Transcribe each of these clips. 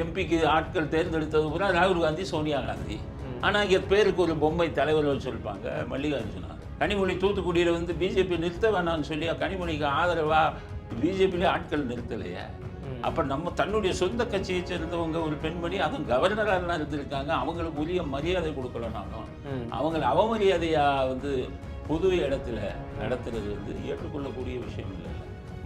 எம்பிக்கு ஆட்கள் தேர்ந்தெடுத்தது பூரா ராகுல் காந்தி, சோனியா காந்தி. ஆனால் இங்கே பேருக்கு ஒரு பொம்மை தலைவர்கள் சொல்லிப்பாங்க, மல்லிகார்ஜுனா. கனிமொழி தூத்துக்குடியில் வந்து பிஜேபி நிறுத்த வேணாம்னு சொல்லி கனிமொழிக்கு ஆதரவாக பிஜேபியிலே ஆட்கள் நிறுத்தலையே. அப்போ நம்ம தன்னுடைய சொந்த கட்சியை சேர்ந்தவங்க ஒரு பெண்மணி, அதுவும் கவர்னராக இருந்திருக்காங்க, அவங்களுக்கு உரிய மரியாதை கொடுக்கலனாலும் அவங்களை அவமரியாதையாக வந்து பொது இடத்துல நடத்துறது வந்து ஏற்றுக்கொள்ளக்கூடிய விஷயம் இல்லை.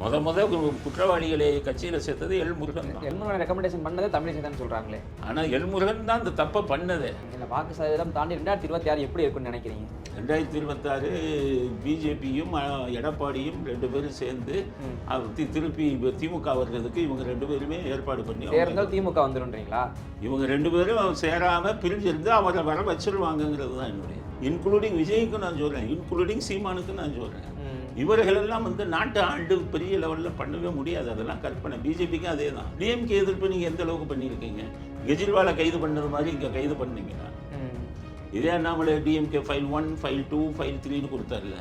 முத குற்றவாளிகளை கட்சியில் சேர்த்தது எல்முருகன் தான். எல்முருகன் ரெக்கமெண்டேஷன் பண்ணதே தமிழிசை தான் சொல்கிறாங்களே. ஆனால் எல்முருகன் தான் இந்த தப்பை பண்ணதே. இல்லை, வாக்கு சதவீதம் தாண்டி 2026 எப்படி இருக்குன்னு நினைக்கிறீங்க? 2026 பிஜேபியும் எடப்பாடியும் 2 பேரும் சேர்ந்து திருப்பி திமுக வர்றதுக்கு இவங்க 2 பேருமே ஏற்பாடு பண்ணி சேர்ந்தால் திமுக வந்துடும்ன்றீங்களா? இவங்க 2 பேரும் சேராமல் பிரிஞ்சிருந்து அவரை வர வச்சிருவாங்கங்கிறது தான் என்னுடைய. இன்க்ளூடிங் விஜய்க்கு நான் சொல்கிறேன், இன்க்ளூடிங் சீமானுக்கு நான் சொல்கிறேன். இவர்களெல்லாம் வந்து நாட்டு ஆண்டு பெரிய லெவலில் பண்ணவே முடியாது, அதெல்லாம் கற்பனை. பிஜேபிக்கும் அதே தான். டிஎம்கே எதிர்ப்பு நீங்கள் எந்த அளவுக்கு பண்ணியிருக்கீங்க? கெஜ்ரிவாலை கைது பண்ணது மாதிரி இங்கே கைது பண்ணீங்கன்னா இதே நம்மளே டிஎம்கே ஃபைல் 1, ஃபைல் 2, ஃபைல் 3ன்னு கொடுத்தாருல,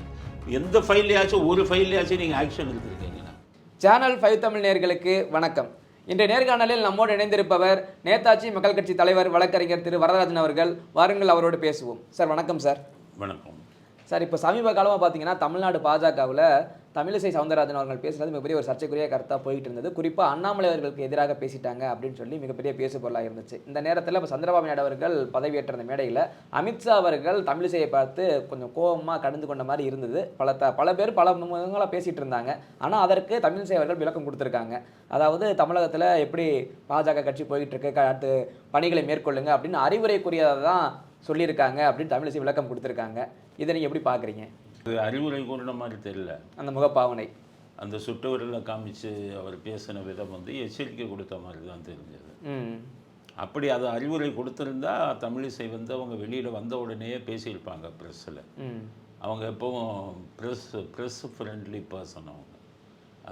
எந்த ஃபைல்லையாச்சும் ஒரு ஃபைல்லையாச்சும் நீங்கள் ஆக்ஷன் எடுத்துருக்கீங்களா? சேனல் 5 தமிழ் நேயர்களுக்கு வணக்கம். இன்றைய நேர்காணலில் நம்மோடு இணைந்திருப்பவர் நேதாஜி மக்கள் கட்சி தலைவர் வழக்கறிஞர் திரு வரதராஜன் அவர்கள். வாருங்கள், அவரோடு பேசுவோம். சார் வணக்கம். சார் வணக்கம். சார், இப்போ சமீப காலமாக பார்த்தீங்கன்னா தமிழ்நாடு பாஜகவில் தமிழிசை சவுந்தரராஜன் அவர்கள் பேசுகிறது மிகப்பெரிய ஒரு சர்ச்சைக்குரிய கருத்தாக போயிட்டு இருந்தது. குறிப்பாக அண்ணாமலை அவர்களுக்கு எதிராக பேசிட்டாங்க அப்படின்னு சொல்லி மிகப்பெரிய பேசு பொருளாக இருந்துச்சு. இந்த நேரத்தில் இப்போ சந்திரபாபு நாயுடு அவர்கள் பதவியேற்ற அந்த மேடையில் அமித்ஷா அவர்கள் தமிழிசையை பார்த்து கொஞ்சம் கோபமாக கடந்து கொண்ட மாதிரி இருந்தது. பல பேர் பல முகங்களாக பேசிகிட்டு இருந்தாங்க. ஆனால் அதற்கு தமிழிசை அவர்கள் விளக்கம் கொடுத்துருக்காங்க. அதாவது தமிழகத்தில் எப்படி பாஜக கட்சி போயிட்டு இருக்கு, அடுத்து பணிகளை மேற்கொள்ளுங்க அப்படின்னு அறிவுரைக்குரியதை தான் சொல்லியிருக்காங்க அப்படின்னு தமிழிசை விளக்கம் கொடுத்துருக்காங்க. இதை நீங்கள் எப்படி பார்க்குறீங்க? அறிவுரை கூறின மாதிரி தெரியல. அந்த முகப்பாவனை, அந்த சுட்டவரில் காமிச்சு அவர் பேசின விதம் வந்து எச்சரிக்கை கொடுத்த மாதிரி தான் தெரிஞ்சது. அப்படி அதை அறிவுரை கொடுத்துருந்தா தமிழிசை வந்து அவங்க வெளியில் வந்த உடனேயே பேசியிருப்பாங்க ப்ரெஸ்ஸில். அவங்க எப்பவும் ப்ரெஸ் ஃப்ரெண்ட்லி பர்சன் அவங்க,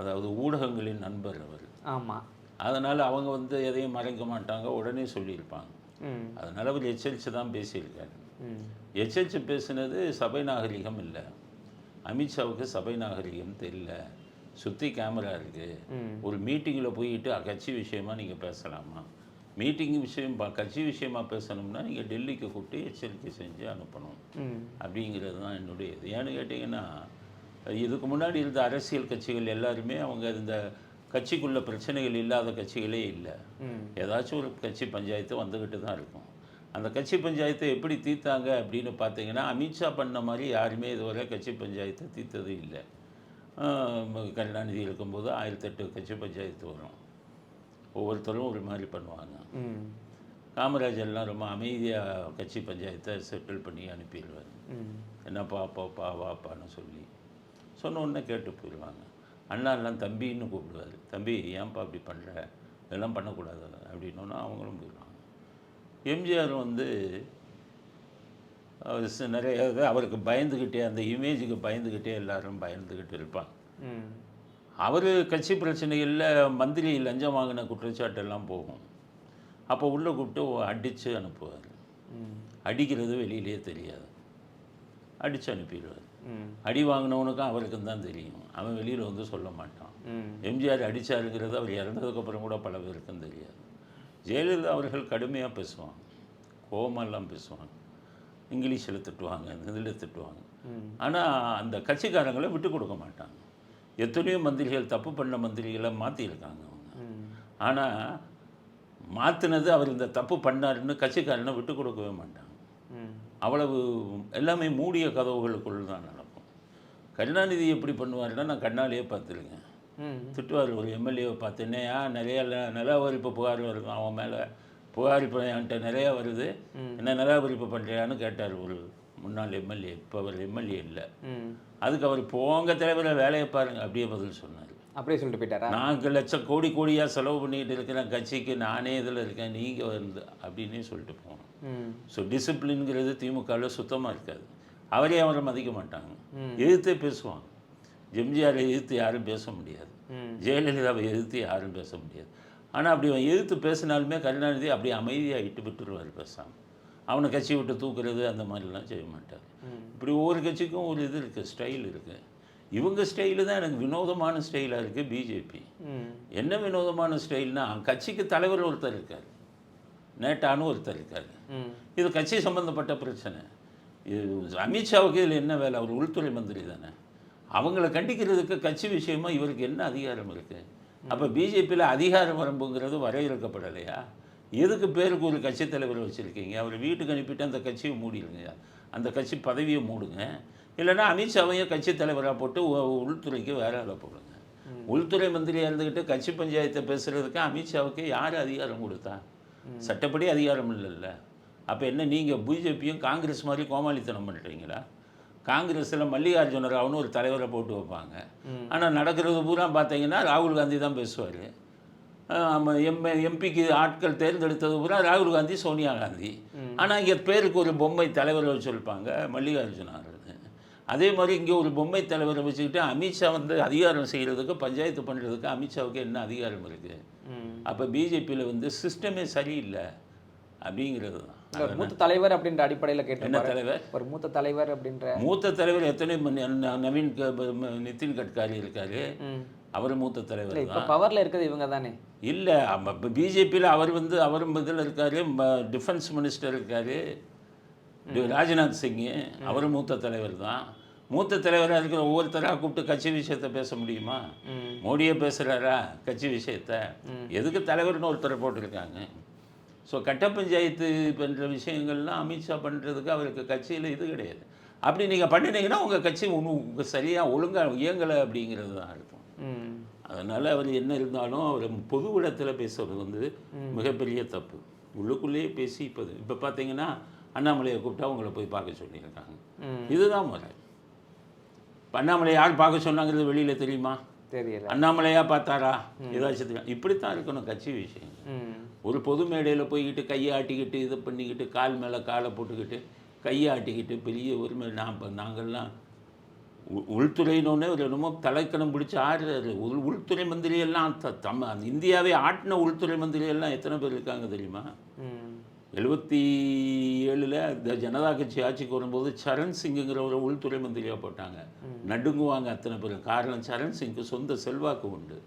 அதாவது ஊடகங்களின் நண்பர் அவர். ஆமாம். அதனால் அவங்க வந்து எதையும் மறைக்க மாட்டாங்க, உடனே சொல்லியிருப்பாங்க. அதனால் அவர் எச்சரித்து தான் பேசியிருக்காரு. எச்சரித்து பேசினது சபை நாகரிகம் இல்லை. அமித்ஷாவுக்கு சபை நாகரிகம் தெரியல. சுற்றி கேமரா இருக்குது. ஒரு மீட்டிங்கில் போயிட்டு கட்சி விஷயமா நீங்கள் பேசலாமா? மீட்டிங் விஷயம் கட்சி விஷயமா பேசணும்னா நீங்கள் டெல்லிக்கு கூப்பிட்டு எச்சரிக்கை செஞ்சு அனுப்பணும் அப்படிங்கிறது தான் என்னுடைய இது. ஏன்னு கேட்டிங்கன்னா, இதுக்கு முன்னாடி இருந்த அரசியல் கட்சிகள் எல்லாருமே அவங்க இந்த கட்சிக்குள்ள பிரச்சனைகள் இல்லாத கட்சிகளே இல்லை. ஏதாச்சும் ஒரு கட்சி பஞ்சாயத்து வந்துக்கிட்டு தான் இருக்கும். அந்த கட்சி பஞ்சாயத்தை எப்படி தீர்த்தாங்க அப்படின்னு பார்த்தீங்கன்னா, அமித்ஷா பண்ண மாதிரி யாருமே இதுவரை கட்சி பஞ்சாயத்தை தீர்த்தது இல்லை. கருணாநிதி இருக்கும்போது 1008 கட்சி பஞ்சாயத்து வரும், ஒவ்வொருத்தரும் ஒரு மாதிரி பண்ணுவாங்க. காமராஜர்லாம் ரொம்ப அமைதியாக கட்சி பஞ்சாயத்தை செட்டில் பண்ணி அனுப்பிடுவார். என்னப்பா பாப்பா வாப்பான்னு சொன்ன உடனே கேட்டு போயிடுவாங்க. அண்ணாலாம் தம்பின்னு கூப்பிடுவார். தம்பி ஏன்ப்பா அப்படி பண்ணுற, இதெல்லாம் பண்ணக்கூடாது அப்படின்னோன்னா அவங்களும் போயிடுவாங்க. எம்ஜிஆர் வந்து நிறைய அவருக்கு பயந்துக்கிட்டே, அந்த இமேஜுக்கு பயந்துக்கிட்டே எல்லாரும் பயந்துக்கிட்டு இருப்பாங்க. அவர் கட்சி பிரச்சனைகளில் மந்திரி லஞ்சம் வாங்கின குற்றச்சாட்டெல்லாம் போகும். அப்போ உள்ளே கூப்பிட்டு அடித்து அனுப்புவார். அடிக்கிறது வெளியிலே தெரியாது, அடித்து அனுப்பிடுவார். அடி வாங்கினவனுக்கும் அவருக்கும் தான் தெரியும், அவன் வெளியில் வந்து சொல்ல மாட்டான். எம்ஜிஆர் அடித்தாருங்கிறது அவர் இறந்ததுக்கப்புறம் கூட பல பேருக்கும் தெரியாது. ஜெயலலிதா அவர்கள் கடுமையாக பேசுவாங்க, கோபமெல்லாம் பேசுவாங்க, இங்கிலீஷில் திட்டுவாங்க, இதில் திட்டுவாங்க. ஆனால் அந்த கட்சிக்காரங்களை விட்டு கொடுக்க மாட்டாங்க. எத்தனையோ மந்திரிகள், தப்பு பண்ண மந்திரிகளை மாற்றியிருக்காங்க அவங்க. ஆனால் மாற்றினது அவர் இந்த தப்பு பண்ணாருன்னு கட்சிக்காரனை விட்டு கொடுக்கவே மாட்டாங்க. அவ்வளவு எல்லாமே மூடிய கதவுகளுக்குள் தான் நடக்கும். கருணாநிதி எப்படி பண்ணுவாருன்னா, நான் கண்ணாலேயே பார்த்துருக்கேன். திட்டுவார் ஒரு எம்எல்ஏவை பார்த்து, என்னையா நிறைய நிலாவரிப்பு புகார் வருது, அவன் மேலே புகார் இப்போ என்கிட்ட நிறையா வருது, என்ன நிலாவரிப்பு பண்ணுறியான்னு கேட்டார் ஒரு முன்னாள் எம்எல்ஏ. இப்போ அவர் எம்எல்ஏ இல்லை. அதுக்கு அவர் போங்க தலைவரை வேலையை பாருங்க அப்படியே பதில் சொன்னார். அப்படியே சொல்லிட்டு போயிட்டாரா? 4 லட்சம் கோடியாக செலவு பண்ணிக்கிட்டு இருக்கிறேன் கட்சிக்கு, நானே இதில் இருக்கேன், நீங்கள் வந்து அப்படின்னே சொல்லிட்டு போகணும். ஸோ டிசிப்ளின்ங்கிறது திமுகவில் சுத்தமாக இருக்காது. அவரை மதிக்க மாட்டாங்க, எதிர்த்தே பேசுவாங்க. எம்ஜிஆரை எதிர்த்து யாரும் பேச முடியாது, ஜெயலலிதாவை எதிர்த்து யாரும் பேச முடியாது. ஆனால் அப்படி எதிர்த்து பேசினாலுமே கருணாநிதி அப்படி அமைதியாக இட்டு விட்டுருவார் பேசாமல். அவனை கட்சி விட்டு தூக்குறது அந்த மாதிரிலாம் செய்ய மாட்டார். இப்படி ஒவ்வொரு கட்சிக்கும் ஒரு இது இருக்குது, ஸ்டைல் இருக்குது. இவங்க ஸ்டைலு தான் எனக்கு வினோதமான ஸ்டைலாக இருக்குது பிஜேபி. என்ன வினோதமான ஸ்டைல்னா, கட்சிக்கு தலைவர் ஒருத்தர் இருக்கார், நேட்டான்னு ஒருத்தர் இருக்கார். இது கட்சி சம்மந்தப்பட்ட பிரச்சனை. இது அமித்ஷாவுக்கு இதில் என்ன வேலை? அவர் உள்துறை மந்திரி தானே. அவங்கள கண்டிக்கிறதுக்கு கட்சி விஷயமா இவருக்கு என்ன அதிகாரம் இருக்குது? அப்போ பிஜேபியில் அதிகார வரம்புங்கிறது வரையறுக்கப்படலையா? எதுக்கு பேருக்கு ஒரு கட்சி தலைவர் வச்சுருக்கீங்க? அவர் வீட்டுக்கு அனுப்பிட்டு அந்த கட்சியை மூடிடுங்க, அந்த கட்சி பதவியை மூடுங்க. இல்லைன்னா அமித்ஷாவையும் கட்சி தலைவராக போட்டு உள்துறைக்கு வேற ஆளை போடுங்க. உள்துறை மந்திரியாக இருந்துக்கிட்டு கட்சி பஞ்சாயத்தை பேசுகிறதுக்கு அமித்ஷாவுக்கு யார் அதிகாரம் கொடுத்தா? சட்டப்படி அதிகாரம் இல்லைல்ல. அப்போ என்ன, நீங்கள் பிஜேபியும் காங்கிரஸ் மாதிரி கோமாளித்தனம் பண்ணுறீங்களா? காங்கிரஸில் மல்லிகார்ஜுன ராவ்னு ஒரு தலைவரை போட்டு வைப்பாங்க. ஆனால் நடக்கிறது பூரா பார்த்தீங்கன்னா ராகுல் காந்தி தான் பேசுவார். எம்பிக்கு ஆட்கள் தேர்ந்தெடுத்தது பூரா ராகுல் காந்தி, சோனியா காந்தி. ஆனால் இங்கே பேருக்கு ஒரு பொம்மை தலைவரை வச்சுருப்பாங்க, மல்லிகார்ஜுனா. அதே மாதிரி இங்கே ஒரு பொம்மை தலைவரை வச்சுக்கிட்டு அமித்ஷா வந்து அதிகாரம் செய்கிறதுக்கு, பஞ்சாயத்து பண்ணுறதுக்கு அமித்ஷாவுக்கு என்ன அதிகாரம் இருக்குது? அப்போ பிஜேபியில் வந்து சிஸ்டமே சரியில்லை அப்படிங்கிறது தான். மூத்த தலைவர் அப்படின்ற அடிப்படையில் கேட்டு, என்ன தலைவர்? ஒரு மூத்த தலைவர் அப்படின்ற மூத்த தலைவர் எத்தனை நவீன் நிதின் கட்காரி இருக்காரு, அவர் மூத்த தலைவர் இப்போ பவரில் இருக்கிறது இவங்க தானே. இல்லை, இப்போ பிஜேபியில் அவர் வந்து அவரும் இதில் இருக்கார், டிஃபென்ஸ் மினிஸ்டர் இருக்கார் ராஜ்நாத் சிங், அவர் மூத்த தலைவர் தான். மூத்த தலைவராக இருக்கிற ஒவ்வொருத்தராக கூப்பிட்டு கட்சி விஷயத்தை பேச முடியுமா? மோடியே பேசுகிறாரா கட்சி விஷயத்தை? எதுக்கு தலைவர்னு ஒருத்தரை போட்டிருக்காங்க. ஸோ கட்ட பஞ்சாயத்து பண்ணுற விஷயங்கள்லாம் அமித்ஷா பண்ணுறதுக்கு அவருக்கு கட்சியில் இது கிடையாது. அப்படி நீங்கள் பண்ணினீங்கன்னா உங்கள் கட்சி உங்கள் சரியாக ஒழுங்காக இயங்கலை அப்படிங்கிறது தான் அர்த்தம். அதனால் அவர் என்ன இருந்தாலும் அவர் பொது இடத்துல பேசுறது வந்து மிகப்பெரிய தப்பு. உள்ளுக்குள்ளேயே பேசி இப்போ பார்த்தீங்கன்னா அண்ணாமலையை கூப்பிட்டா உங்களை போய் பார்க்க சொல்லியிருக்காங்க. இதுதான் முறை. இப்போ அண்ணாமலை யார் பார்க்க சொன்னாங்கிறது வெளியில் தெரியுமா? தெரியல. அண்ணாமலையா பார்த்தாரா? ஏதாச்சும் தெரியும். இப்படித்தான் இருக்கணும் கட்சி விஷயம். ஒரு பொது மேடையில் போய்கிட்டு கையை ஆட்டிக்கிட்டு இதை பண்ணிக்கிட்டு கால் மேலே காலை போட்டுக்கிட்டு கையை ஆட்டிக்கிட்டு பெரிய உரிமை நாங்கள்லாம் உள்துறையினோடனே ஒரு என்னமோ தலைக்கணம் பிடிச்சி ஆடுறாரு. உள்துறை மந்திரியெல்லாம் இந்தியாவே ஆட்டின உள்துறை மந்திரியெல்லாம் எத்தனை பேர் இருக்காங்க தெரியுமா? 77 இந்த ஜனதா கட்சி ஆட்சிக்கு வரும்போது சரண் சிங்குங்கிற ஒரு உள்துறை மந்திரியாக போட்டாங்க. நடுங்குவாங்க அத்தனை பேர். காரணம், சரண் சிங்க்கு சொந்த செல்வாக்கு உண்டு.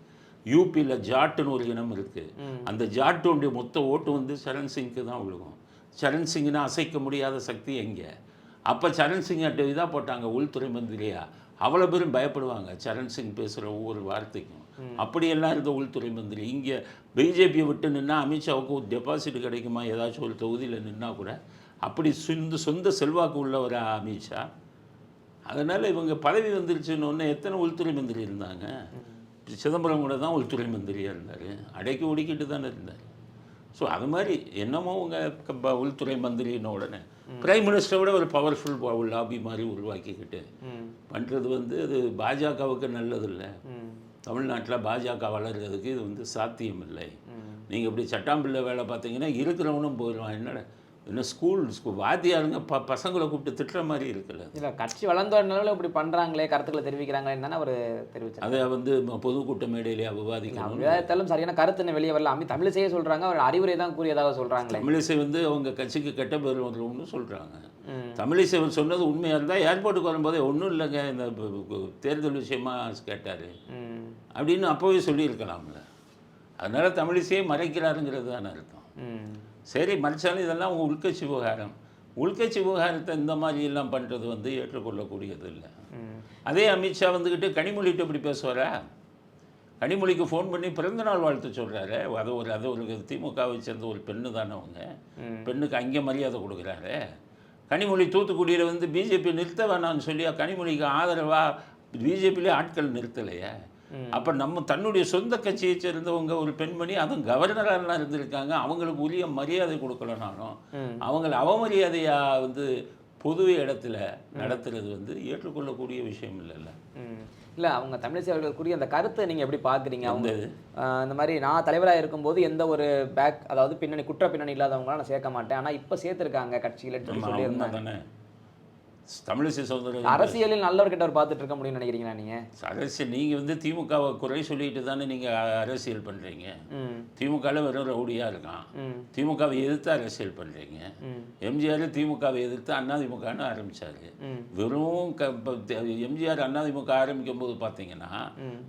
யூபியில் ஜாட்டுன்னு ஒரு இனம் இருக்குது. அந்த ஜாட்டுடைய மொத்த ஓட்டு வந்து சரண் சிங்க்கு தான் விழுகும். சரண் சிங்னா அசைக்க முடியாத சக்தி எங்கே? அப்போ சரண் சிங் இதாக போட்டாங்க உள்துறை மந்திரியா. அவ்வளோ பேரும் பயப்படுவாங்க சரண் சிங் பேசுகிற ஒவ்வொரு வார்த்தைக்கும். அப்படியெல்லாம் இருந்த உள்துறை மந்திரி இங்கே பிஜேபியை விட்டு நின்னா அமித்ஷாவுக்கு ஒரு டெபாசிட் கிடைக்குமா? ஏதாச்சும் ஒரு தொகுதியில் நின்னா கூட அப்படி சொந்த செல்வாக்கு உள்ளவரா அமித்ஷா. அதனால் இவங்க பதவி வந்துருச்சுன்னு ஒன்று எத்தனை உள்துறை மந்திரி இருந்தாங்க? சிதம்பரம் கூட தான் உள்துறை மந்திரியாக இருந்தார். அடைக்கி ஒடுக்கிட்டு தானே இருந்தார். ஸோ அது மாதிரி என்னமோ உங்கள் உள்துறை மந்திரின்னு உடனே பிரைம் மினிஸ்டரை விட ஒரு பவர்ஃபுல் லாபி மாதிரி உருவாக்கிக்கிட்டு பண்ணுறது வந்து அது பாஜகவுக்கு நல்லதில்லை. தமிழ்நாட்டில் பாஜக வளர்கிறதுக்கு இது வந்து சாத்தியம் இல்லை. நீங்கள் இப்படி சட்டாம்பிள்ளை வேலை பார்த்தீங்கன்னா இருக்கிறவனும் போயிடுவான். என்னடா இன்னும் ஸ்கூல் வாத்தியாருங்க பசங்களை கூப்பிட்டு திட்டுற மாதிரி இருக்குல்ல. இல்லை, கட்சி வளர்ந்த நிலவில் இப்படி பண்ணுறாங்களே, கருத்துக்களை தெரிவிக்கிறாங்களே தானே அவர் தெரிவித்தார். அதை வந்து பொதுக்கூட்ட மேடையிலேயே விவாதிக்கணும். விவாதத்தாலும் சரியான கருத்து வெளியே வரல. தமிழிசையே சொல்கிறாங்க, அவர் அறிவுரை தான் கூறியதாக சொல்கிறாங்களே. தமிழிசை வந்து அவங்க கட்சிக்கு கெட்ட பேர் வரும்னு சொல்கிறாங்க. தமிழிசை சொன்னது உண்மையாக இருந்தால் ஏர்போர்ட்டுக்கு வரும்போதே ஒன்றும் இல்லைங்க, இந்த தேர்தல் விஷயமா கேட்டார் அப்படின்னு அப்போவே சொல்லியிருக்கலாம்ல. அதனால் தமிழிசையே மறைக்கிறாருங்கிறது தான் அர்த்தம். சரி, மறைச்சாலும் இதெல்லாம் உங்கள் உள்கட்சி விவகாரம். உள்கட்சி விவகாரத்தை இந்த மாதிரி எல்லாம் பண்ணுறது வந்து ஏற்றுக்கொள்ளக்கூடியது இல்லை. அதே அமித்ஷா வந்துக்கிட்டு கனிமொழிகிட்ட இப்படி பேசுவாரா? கனிமொழிக்கு ஃபோன் பண்ணி பிறந்தநாள் வாழ்த்து சொல்கிறாரு. அது ஒரு திமுகவை சேர்ந்த ஒரு பெண்ணு தானே. அவங்க பெண்ணுக்கு அங்கே மரியாதை கொடுக்குறாரு. கனிமொழி தூத்துக்குடியில் வந்து பிஜேபி நிறுத்த வேணாம்னு சொல்லி கனிமொழிக்கு ஆதரவாக பிஜேபியிலே ஆட்கள் நிறுத்தலையே. அப்போ நம்ம தன்னுடைய சொந்த கட்சியை சேர்ந்தவங்க ஒரு பெண்மணி, அதுவும் கவர்னராலாம் இருந்திருக்காங்க, அவங்களுக்கு உரிய மரியாதை கொடுக்கலனாலும் அவங்கள அவமரியாதையாக வந்து பொது இடத்துல நடத்துறது வந்து ஏற்றுக்கொள்ளக்கூடிய விஷயம் இல்லைல்ல. இல்லை, அவங்க தமிழிசை அவர்கள் கூறிய அந்த கருத்தை நீங்கள் எப்படி பார்க்குறீங்க? அவங்க இந்த மாதிரி நான் தலைவராக இருக்கும்போது எந்த ஒரு அதாவது பின்னணி குற்ற பின்னணி இல்லாதவங்களாம் நான் சேர்க்க மாட்டேன், ஆனால் இப்போ சேர்த்துருக்காங்க கட்சியில் சொல்லியிருந்தாங்க. தமிழிசை சவுந்தரராஜன் அரசியலில் நல்லவர் கெட்டவர் பார்த்துட்டு இருக்க முடியும்னு நினைக்கிறீங்களா நீங்க? அரசியல் நீங்கள் வந்து திமுகவை குறை சொல்லிட்டு தானே நீங்கள் அரசியல் பண்ணுறீங்க. திமுகவில் வெறும் ரவுடியாக இருக்கான். திமுகவை எதிர்த்து அரசியல் பண்ணுறீங்க. எம்ஜிஆர் திமுகவை எதிர்த்து அதிமுகன்னு ஆரம்பித்தார். வெறும் எம்ஜிஆர் அதிமுக ஆரம்பிக்கும் போது பார்த்தீங்கன்னா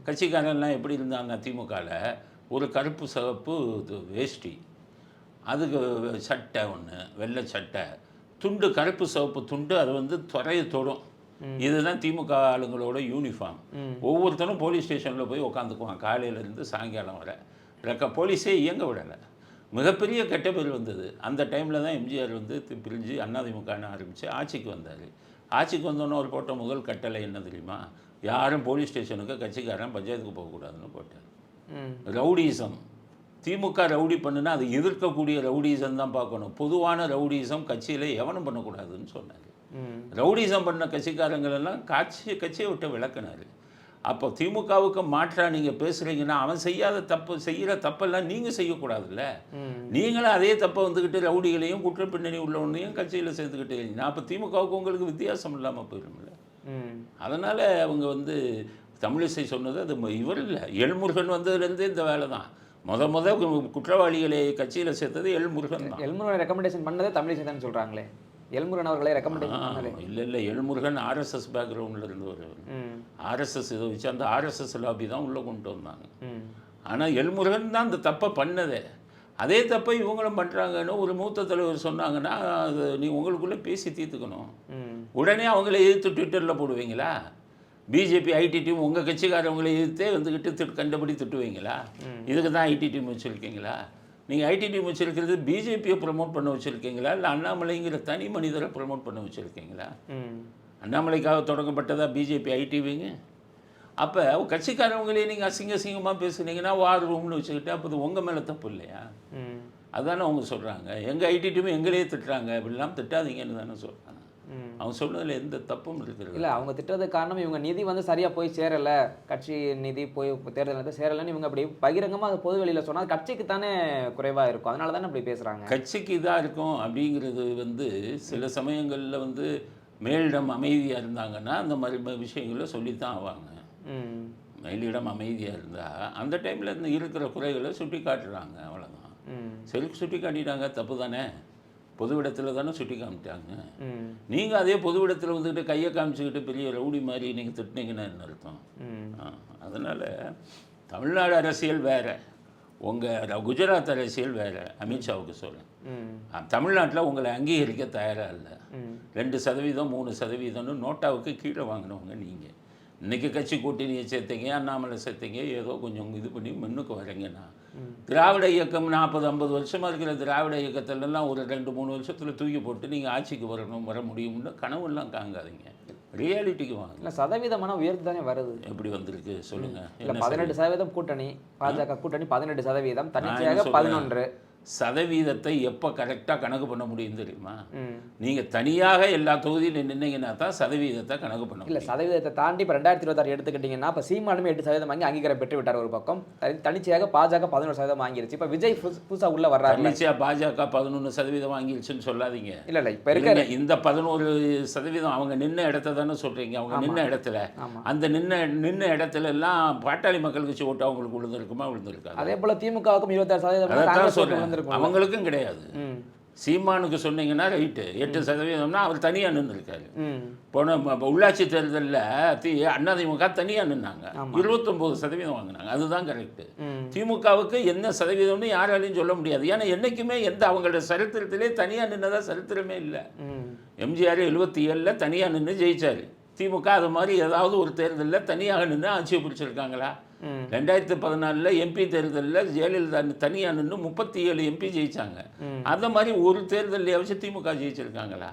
கட்சிக்காரன்லாம் எப்படி இருந்தாங்க திமுகவில், ஒரு கருப்பு சிவப்பு வேஷ்டி, அதுக்கு சட்டை ஒன்று, வெள்ளை சட்டை, துண்டு கருப்பு சிவப்பு துண்டு, அது வந்து துறையை தொடும். இதுதான் திமுக ஆளுங்களோட யூனிஃபார்ம். ஒவ்வொருத்தரும் போலீஸ் ஸ்டேஷனில் போய் உட்காந்துக்குவான் காலையிலேருந்து சாயங்காலம் வர. போலீஸே இயங்க விடலை. மிகப்பெரிய கெட்ட பேர் வந்தது. அந்த டைமில் தான் எம்ஜிஆர் வந்து பிரிஞ்சு அதிமுகன்னு ஆரம்பித்து ஆட்சிக்கு வந்தார். ஆட்சிக்கு வந்தோன்னே ஒரு போட்ட முதல் கட்டளை என்ன தெரியுமா? யாரும் போலீஸ் ஸ்டேஷனுக்கு கட்சிக்காரன் பஞ்சாயத்துக்கு போகக்கூடாதுன்னு போட்டார். ரவுடிசம். திமுக ரவுடி பண்ணுனா அது எதிர்க்கக்கூடிய ரவுடிசம் தான் பார்க்கணும். பொதுவான ரவுடிசம் கட்சியில் எவனும் பண்ணக்கூடாதுன்னு சொன்னார். ரவுடிசம் பண்ண கட்சிக்காரங்களெல்லாம் கட்சியை விட்டு விளக்குனார். அப்போ திமுகவுக்கு மாற்றா நீங்கள் பேசுகிறீங்கன்னா அவன் செய்கிற தப்பெல்லாம் நீங்கள் செய்யக்கூடாதுல்ல. நீங்களும் அதே தப்பை வந்துக்கிட்டு ரவுடிகளையும் குற்ற பின்னணி உள்ளவனையும் கட்சியில் சேர்த்துக்கிட்டு அப்போ திமுகவுக்கு உங்களுக்கு வித்தியாசம் இல்லாமல் போயிடும்ல. அதனால் அவங்க வந்து தமிழிசை சொன்னது அது இவர் இல்லை, எல்முருகன் வந்ததுலேருந்தே இந்த வேலை தான். முத குற்றவாளிகளை கட்சியில் சேர்த்தது எல்முருகன் தான். எல்முருகன் ரெக்கமெண்டேஷன் பண்ணதே தமிழிசை தான் சொல்கிறாங்களே. எல்முருகன் அவர்களை ரெக்கமெண்டேஷன் பண்ணதே இல்லை. எல்முருகன் ஆர்எஸ்எஸ் பேக்ரவுண்டில் இருந்தவர். ஆர்எஸ்எஸ் இதை வச்சு அந்த ஆர்எஸ்எஸ் லாபி தான் உள்ளே கொண்டு வந்தாங்க. ஆனால் எல்முருகன் தான் அந்த தப்பை பண்ணதே. அதே தப்பை இவங்களும் பண்ணுறாங்கன்னு ஒரு மூத்த தலைவர் சொன்னாங்கன்னா அது நீ உங்களுக்குள்ளே பேசி தீர்த்துக்கணும். உடனே அவங்கள எதிர்த்து ட்விட்டரில் போடுவீங்களா? பிஜேபி ஐடி டீம் உங்கள் கட்சிக்காரவங்களை எதிர்த்தே வந்துக்கிட்டு கண்டபடி திட்டுவீங்களா? இதுக்கு தான் ஐடி டீம் வச்சுருக்கீங்களா? நீங்கள் ஐடி டீம் வச்சுருக்கிறது பிஜேபியை ப்ரமோட் பண்ண வச்சுருக்கீங்களா, இல்லை அண்ணாமலைங்கிற தனி மனிதரை ப்ரமோட் பண்ண வச்சுருக்கீங்களா? அண்ணாமலைக்காக தொடங்கப்பட்டதா பிஜேபி ஐடிவிங்க? அப்போ கட்சிக்காரவங்களே நீங்கள் அசிங்கமாக பேசுனீங்கன்னா வார் ரூம்னு வச்சுக்கிட்டு அப்போ அது உங்கள் மேலே தப்பு இல்லையா? அதுதானே அவங்க சொல்கிறாங்க. எங்கள் ஐடி டீம் எங்களே திட்டுறாங்க, இப்படிலாம் திட்டாதீங்கன்னு தானே சொல்கிறாங்க. அவங்க சொன்னதில் எந்த தப்பும் இருக்கிறது இல்லை. அவங்க திட்டத்துக்கு காரணம் இவங்க நிதி வந்து சரியாக போய் சேரலை, கட்சி நிதி போய் தேர்தல் சேரலைன்னு இவங்க அப்படி பகிரங்கமாக அது பொது வெளியில் சொன்னால் கட்சிக்கு தானே குறைவாக இருக்கும். அதனால தானே அப்படி பேசுகிறாங்க. கட்சிக்கு இதாக இருக்கும் அப்படிங்கிறது வந்து சில சமயங்களில் வந்து மேலிடம் அமைதியாக இருந்தாங்கன்னா அந்த மாதிரி விஷயங்களை சொல்லித்தான் ஆவாங்க. மேலிடம் அமைதியாக இருந்தால் அந்த டைமில் இருக்கிற குறைகளை சுட்டி காட்டுறாங்க, அவ்வளோதான். சரி, சுட்டி காட்டிட்டாங்க, தப்பு தானே. பொது இடத்துல தானே சுட்டி காமிட்டாங்க. நீங்கள் அதே பொது இடத்துல வந்துக்கிட்டு கையை காமிச்சுக்கிட்டு பெரிய ரவுடி மாதிரி நீங்கள் திட்டினீங்கன்னா என்ன அர்த்தம்? அதனால் தமிழ்நாடு அரசியல் வேறு, உங்கள் குஜராத் அரசியல் வேறு. அமித்ஷாவுக்கு சொல்கிறேன், தமிழ்நாட்டில் உங்களை அங்கீகரிக்க தயாராக இல்லை. 2% 3%ன்னு நோட்டாவுக்கு கீழே வாங்கினவங்க நீங்கள். இன்றைக்கி கட்சி கூட்டணியை சேர்த்தீங்க, அண்ணாமலை சேர்த்தீங்க, ஏதோ கொஞ்சம் இது பண்ணி முன்னுக்கு வரீங்கன்னா திராவிட இயக்கம் 40-50 வருஷமாக இருக்கிற திராவிட இயக்கத்திலலாம் ஒரு 2-3 வருஷத்தில் தூக்கி போட்டு நீங்கள் ஆட்சிக்கு வர முடியும்னு கனவுலாம் காங்காதீங்க. ரியாலிட்டிக்கு வாங்க. இல்லை, சதவீதமான உயர்த்து தானே வருது. எப்படி வந்திருக்கு சொல்லுங்கள். இல்லை, 18% கூட்டணி, பாஜக கூட்டணி 18%, தனிச்சையாக 11. சதவீதத்தை எப்போ கரெக்டாக கணக்கு பண்ண முடியும் தெரியுமா? நீங்கள் தனியாக எல்லா தொகுதியில் நின்னீங்கன்னா தான் சதவீதத்தை கணக்கு பண்ண முடியும். இல்லை, சதவீதத்தை தாண்டி இப்போ 2026 எடுத்துக்கிட்டிங்கன்னா இப்போ சீமானுமே 8% வாங்கி அங்கீகாரம் பெற்று விட்டார் ஒரு பக்கம். தனிச்சையாக பாஜக 11% வாங்கிருச்சு. இப்போ விஜய் புதுசாக உள்ள வர்றாரு. தனிச்சையாக பாஜக 11% வாங்கிருச்சுன்னு சொல்லாதீங்க. இல்லை இப்போ இருக்க இந்த 11% அவங்க நின்ன இடத்த தானே சொல்கிறீங்க. அவங்க நின்ன இடத்துல அந்த நின்ன இடத்துல எல்லாம் பாட்டாளி மக்கள் கட்சி ஓட்டு அவங்களுக்கு விழுந்திருக்காது. அதே போல் திமுகவுக்கும் 26% சொல்கிறேன். அவங்களுக்கும் கிடையாது. சீமானுக்கு சொன்னீங்கன்னா ரைட்டு, 8%னா அவர் தனியாக நின்றுருக்காரு. போன உள்ளாட்சி தேர்தலில் அதிமுக தனியாக நின்னாங்க, 29% வாங்கினாங்க. அதுதான் கரெக்டு. திமுகவுக்கு என்ன சதவீதம்னு யாராலையும் சொல்ல முடியாது. ஏன்னா என்றைக்குமே அவங்களோட சரித்திரத்திலே தனியாக நின்னதா சரித்திரமே இல்லை. எம்ஜிஆர் 77 தனியாக நின்று ஜெயிச்சார். திமுக அது மாதிரி ஏதாவது ஒரு தேர்தலில் தனியாக நின்று ஆட்சியை பிடிச்சிருக்காங்களா? 2014 எம்பி தேர்தலில் ஜெயலலிதா தனியாக நின்று 37 எம்பி ஜெயிச்சாங்க. அந்த மாதிரி ஒரு தேர்தலில் வச்சு திமுக ஜெயிச்சிருக்காங்களா?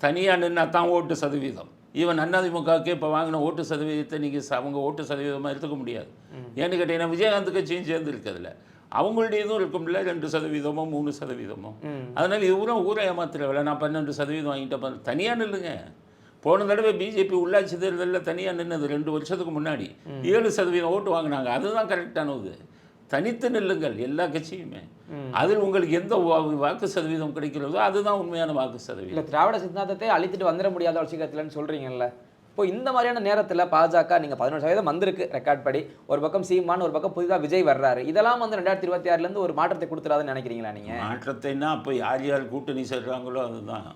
தனியாக நின்னா தான் ஓட்டு சதவீதம். ஈவன் அதிமுகவுக்கு இப்போ வாங்கின ஓட்டு சதவீதத்தை நீங்கள் அவங்க ஓட்டு சதவீதமாக எடுத்துக்க முடியாது. ஏன்னு கேட்டீங்கன்னா விஜயகாந்த் கட்சியும் சேர்ந்து இருக்கிறதுல அவங்களுடைய இதுவும் இருக்கும்ல, 2% 3%. அதனால இவரும் ஊரை ஏமாத்துற வேலை. நான் 12% வாங்கிட்டேன். தனியாக நில்லுங்க. போன தடவை பிஜேபி உள்ளாட்சி தேர்தலில் தனியாக நின்னது 2 வருஷத்துக்கு முன்னாடி 7% ஓட்டு வாங்கினாங்க. அதுதான் கரெக்டானது. தனித்து நில்லுங்கள் எல்லா கட்சியுமே. அதில் உங்களுக்கு எந்த வாக்கு சதவீதம் கிடைக்கிறதோ அதுதான் உண்மையான வாக்கு சதவீதம். இல்லை, திராவிட சித்தாந்தத்தை அழித்துட்டு வந்துட முடியாத ஒரு சீக்கிரத்தில்னு சொல்கிறீங்கல்ல. இப்போ இந்த மாதிரியான நேரத்தில் பாஜக நீங்கள் 11% வந்திருக்கு ரெக்கார்ட் படி, ஒரு பக்கம் சீமான், ஒரு பக்கம் புதிதாக விஜய் வர்றாரு, இதெல்லாம் வந்து 2026 ஒரு மாற்றத்தை கொடுத்துறாதுன்னு நினைக்கிறீங்களா நீங்கள்? மாற்றத்தைன்னா அப்போ யார் யார் கூட்டணி சேர்றாங்களோ அதுதான்.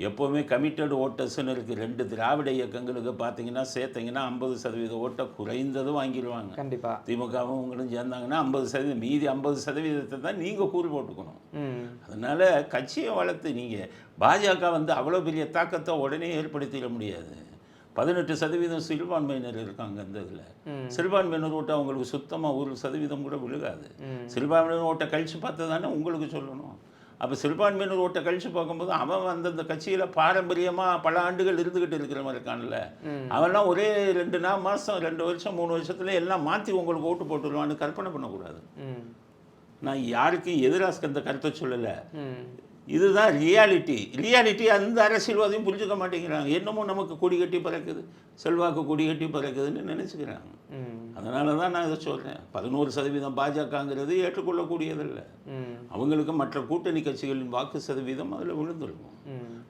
எப்போவுமே கமிட்டட் ஓட்டர்ஸ்ன்னு இருக்குது. 2 திராவிட இயக்கங்களுக்கு பார்த்தீங்கன்னா சேர்த்தீங்கன்னா 50% ஓட்டை குறைந்தது வாங்கிடுவாங்க. கண்டிப்பாக திமுகவும் உங்களும் சேர்ந்தாங்கன்னா 50%, மீதி 50% தான் நீங்கள் கூறு போட்டுக்கணும். அதனால கட்சியை வளர்த்து நீங்கள் பாஜக வந்து அவ்வளோ பெரிய தாக்கத்தை உடனே ஏற்படுத்திட முடியாது. 18% சிறுபான்மையினர் இருக்காங்க அந்த இதில். சிறுபான்மையினர் ஓட்டை அவங்களுக்கு சுத்தமாக 1% கூட விழுகாது. சிறுபான்மையினர் ஓட்டை கழிச்சு பார்த்து தானே உங்களுக்கு சொல்லணும். அப்போ சிறுபான்மையினர் ஓட்டை கழிச்சு பார்க்கும்போது அவன் அந்தந்த கட்சியில் பாரம்பரியமாக பல ஆண்டுகள் இருந்துக்கிட்டு இருக்கிறவன் இருக்கான்ல, அவன்லாம் ஒரே 2 மாதம் 2 வருஷம் 3 வருஷத்துல எல்லாம் மாற்றி உங்களுக்கு ஓட்டு போட்டுருவான்னு கற்பனை பண்ணக்கூடாது. நான் யாருக்கும் எதிராக அந்த கருத்தை சொல்லலை. இதுதான் ரியாலிட்டி. அந்த அரசியல்வாதியும் புரிஞ்சுக்க மாட்டேங்கிறாங்க. என்னமோ நமக்கு கொடி கட்டி பறக்குது, செல்வாக்கு கொடி கட்டி பறக்குதுன்னு நினச்சிக்கிறாங்க. அதனால தான் நான் இதை சொல்கிறேன். 11% பாஜகங்கிறது ஏற்றுக்கொள்ளக்கூடியதில்லை. அவங்களுக்கு மற்ற கூட்டணி கட்சிகளின் வாக்கு சதவீதம் அதில் விழுந்துருக்கும்.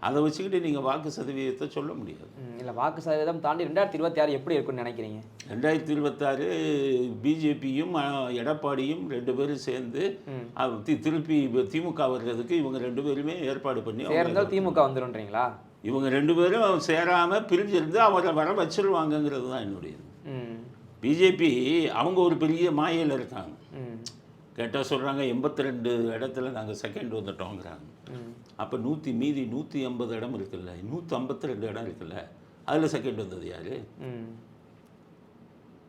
அதை வச்சுக்கிட்டு நீங்கள் வாக்கு சதவீதத்தை சொல்ல முடியாது. இல்லை, வாக்கு சதவீதம் தாண்டி 2026 எப்படி இருக்குன்னு நினைக்கிறீங்க? 2026 பிஜேபியும் எடப்பாடியும் 2 பேரும் சேர்ந்து திருப்பி திமுக வர்றதுக்கு இவங்க 2 பேருமே ஏற்பாடு பண்ணி சேர்ந்தால் திமுக வந்துடும்ன்றீங்களா? இவங்க 2 பேரும் சேராமல் பிரிஞ்சிருந்து அவரை வர வச்சிருவாங்கங்கிறது தான் என்னுடையது. பிஜேபி அவங்க ஒரு பெரிய மாயையில் இருக்காங்க. கேட்டால் சொல்கிறாங்க 82 இடத்துல நாங்கள் செகண்ட் வந்துட்டோங்கிறாங்க. அப்போ மீதி 150 இடம் இருக்குல்ல, 152 இடம் இருக்குல்ல, அதில் செகண்ட் வந்தது யார்?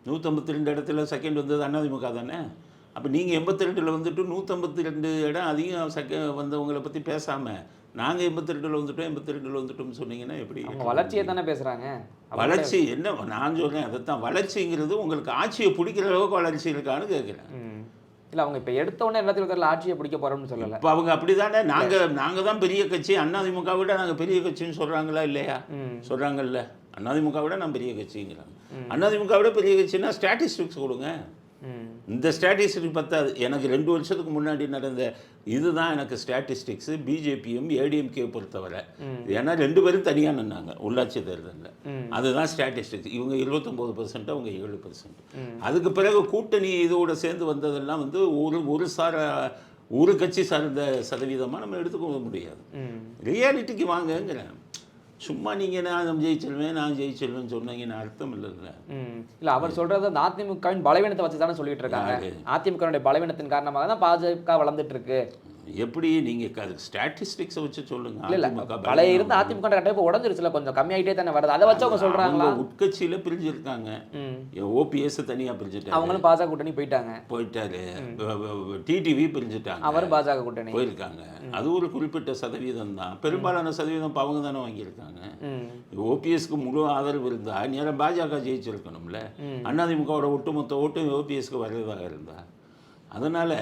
152 இடத்துல செகண்ட் வந்தது அதிமுக தானே. அப்போ நீங்கள் 82 வந்துட்டு 152 இடம் அதிகம் வந்தவங்களை பற்றி பேசாமல் நாங்கள் 82 வந்துட்டோம்னு சொன்னீங்கன்னா எப்படி? வளர்ச்சியை தானே பேசுகிறாங்க. வளர்ச்சி என்ன நான் சொல்கிறேன், அதைத்தான் வளர்ச்சிங்கிறது உங்களுக்கு ஆட்சியை பிடிக்கிற அளவுக்கு வளர்ச்சி இருக்கான்னு கேட்குறேன். இல்லை, அவங்க இப்போ எடுத்தோடனே 2024 ஆட்சியை பிடிக்க போகிறோம்னு சொல்லலை. இப்போ அவங்க அப்படி தானே, நாங்கள் தான் பெரிய கட்சி, அதிமுக விட நாங்கள் பெரிய கட்சின்னு சொல்கிறாங்களா இல்லையா? சொல்கிறாங்கல்ல, அதிமுக விட நான் பெரிய கட்சிங்கிறாங்க. அதிமுக விட பெரிய கட்சின்னா ஸ்டாட்டிஸ்டிக்ஸ் கொடுங்க. இந்த ஸ்டாட்டிஸ்டிக்ஸ் பத்தாது. எனக்கு 2 வருஷத்துக்கு முன்னாடி நடந்த இதுதான் எனக்கு ஸ்டாட்டிஸ்டிக்ஸ். பிஜேபியும் ஏடிஎம்கே பொறுத்தவரை, ஏன்னா 2 பேரும் தனியாக நின்னாங்க உள்ளாட்சி தேர்தலில். அதுதான் ஸ்டாட்டிஸ்டிக்ஸ். இவங்க 29%, அவங்க 7%. அதுக்கு பிறகு கூட்டணி இதோட சேர்ந்து வந்ததெல்லாம் வந்து ஒரு கட்சி சார்ந்த சதவீதமாக நம்ம எடுத்துக்க முடியாது. ரியாலிட்டிக்கு வாங்கங்கிறேன். சும்மா நீங்கள் நான் ஜெயிச்சிருவேன்னு சொன்னீங்கன்னு அர்த்தம் இல்லைல்ல. இல்லை, அவர் சொல்கிறது அந்த அதிமுகவின் பலவீனத்தை வச்சு தானே சொல்லிட்டு இருக்காங்க. அதிமுகவுடைய பலவீனத்தின் காரணமாக தான் பாஜக வளர்ந்துட்டு இருக்கு. எப்படி நீங்கள் ஸ்டாட்டிஸ்டிக்ஸை வச்சு சொல்லுங்க. இல்லை, பழைய இருந்து அதிமுக கட்டமைப்பு உடஞ்சிருச்சுல, கொஞ்சம் கம்மியாகிட்டே தானே வருது. அதை வச்சு அவங்க சொல்கிறாங்க உட்கட்சியில் பிரிஞ்சிருக்காங்க. ஓபிஎஸ் தனியாக பிரிஞ்சுட்டாங்க, அவங்களும் பாஜக கூட்டணி போயிட்டாரு. டிடிவி பிரிஞ்சுட்டாங்க, அவரும் பாஜக கூட்டணி போயிருக்காங்க. அது ஒரு குறிப்பிட்ட சதவீதம் தான். பெரும்பாலான சதவீதம் அவங்க தானே வாங்கியிருக்காங்க. ஓபிஎஸ்க்கு முழு ஆதரவு இருந்தா நேரம் பாஜக ஜெயிச்சிருக்கணும்ல. அதிமுகவோட ஒட்டுமொத்த ஓட்டும் ஓபிஎஸ்க்கு வர்றதாக இருந்தா. அதனால்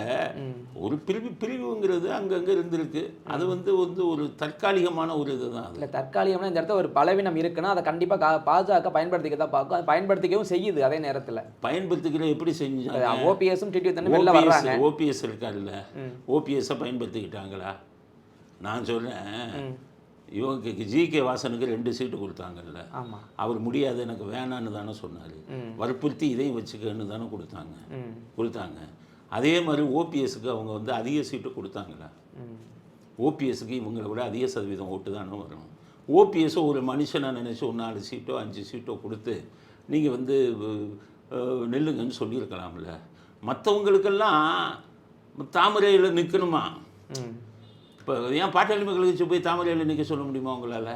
ஒரு பிரிவுங்கிறது அங்கங்கே இருந்திருக்கு. அது வந்து ஒரு தற்காலிகமான ஒரு இதுதான். இல்லை, தற்காலிகமான இந்த இடத்துல ஒரு பலவீனம் இருக்குன்னா அதை கண்டிப்பாக பாஜக பயன்படுத்திக்க தான் பார்க்கும். அதை பயன்படுத்திக்கவும் செய்யுது. அதே நேரத்தில் பயன்படுத்திக்கிற எப்படி செஞ்சாங்க? ஓபிஎஸும் டிடிவி தானே வெளில வர்றாங்க. ஓபிஎஸ் இருக்காருல்ல, ஓபிஎஸ்ஸை பயன்படுத்திக்கிட்டாங்களா? நான் சொல்கிறேன், இவங்க ஜிகே வாசனுக்கு 2 சீட்டு கொடுத்தாங்கல்ல. அவர் முடியாது, எனக்கு வேணான்னு தானே சொன்னார். வற்புறுத்தி இதையும் வச்சுக்கன்னு தானே கொடுத்தாங்க. அதே மாதிரி ஓபிஎஸ்க்கு அவங்க வந்து அதிக சீட்டு கொடுத்தாங்களா? ஓபிஎஸ்க்கு இவங்களை விட அதிக சதவீதம் ஓட்டு தானே வரும். ஓபிஎஸ் ஒரு மனுஷனை நினச்சி ஒரு 4 சீட்டோ 5 சீட்டோ கொடுத்து நீங்கள் வந்து நெல்லுங்கன்னு சொல்லியிருக்கலாம்ல. மற்றவங்களுக்கெல்லாம் தாமரையில் நிற்கணுமா? இப்போ ஏன் பாட்டாளி மக்கள் கட்சி போய் தாமரையில் நிற்க சொல்ல முடியுமா உங்களால்?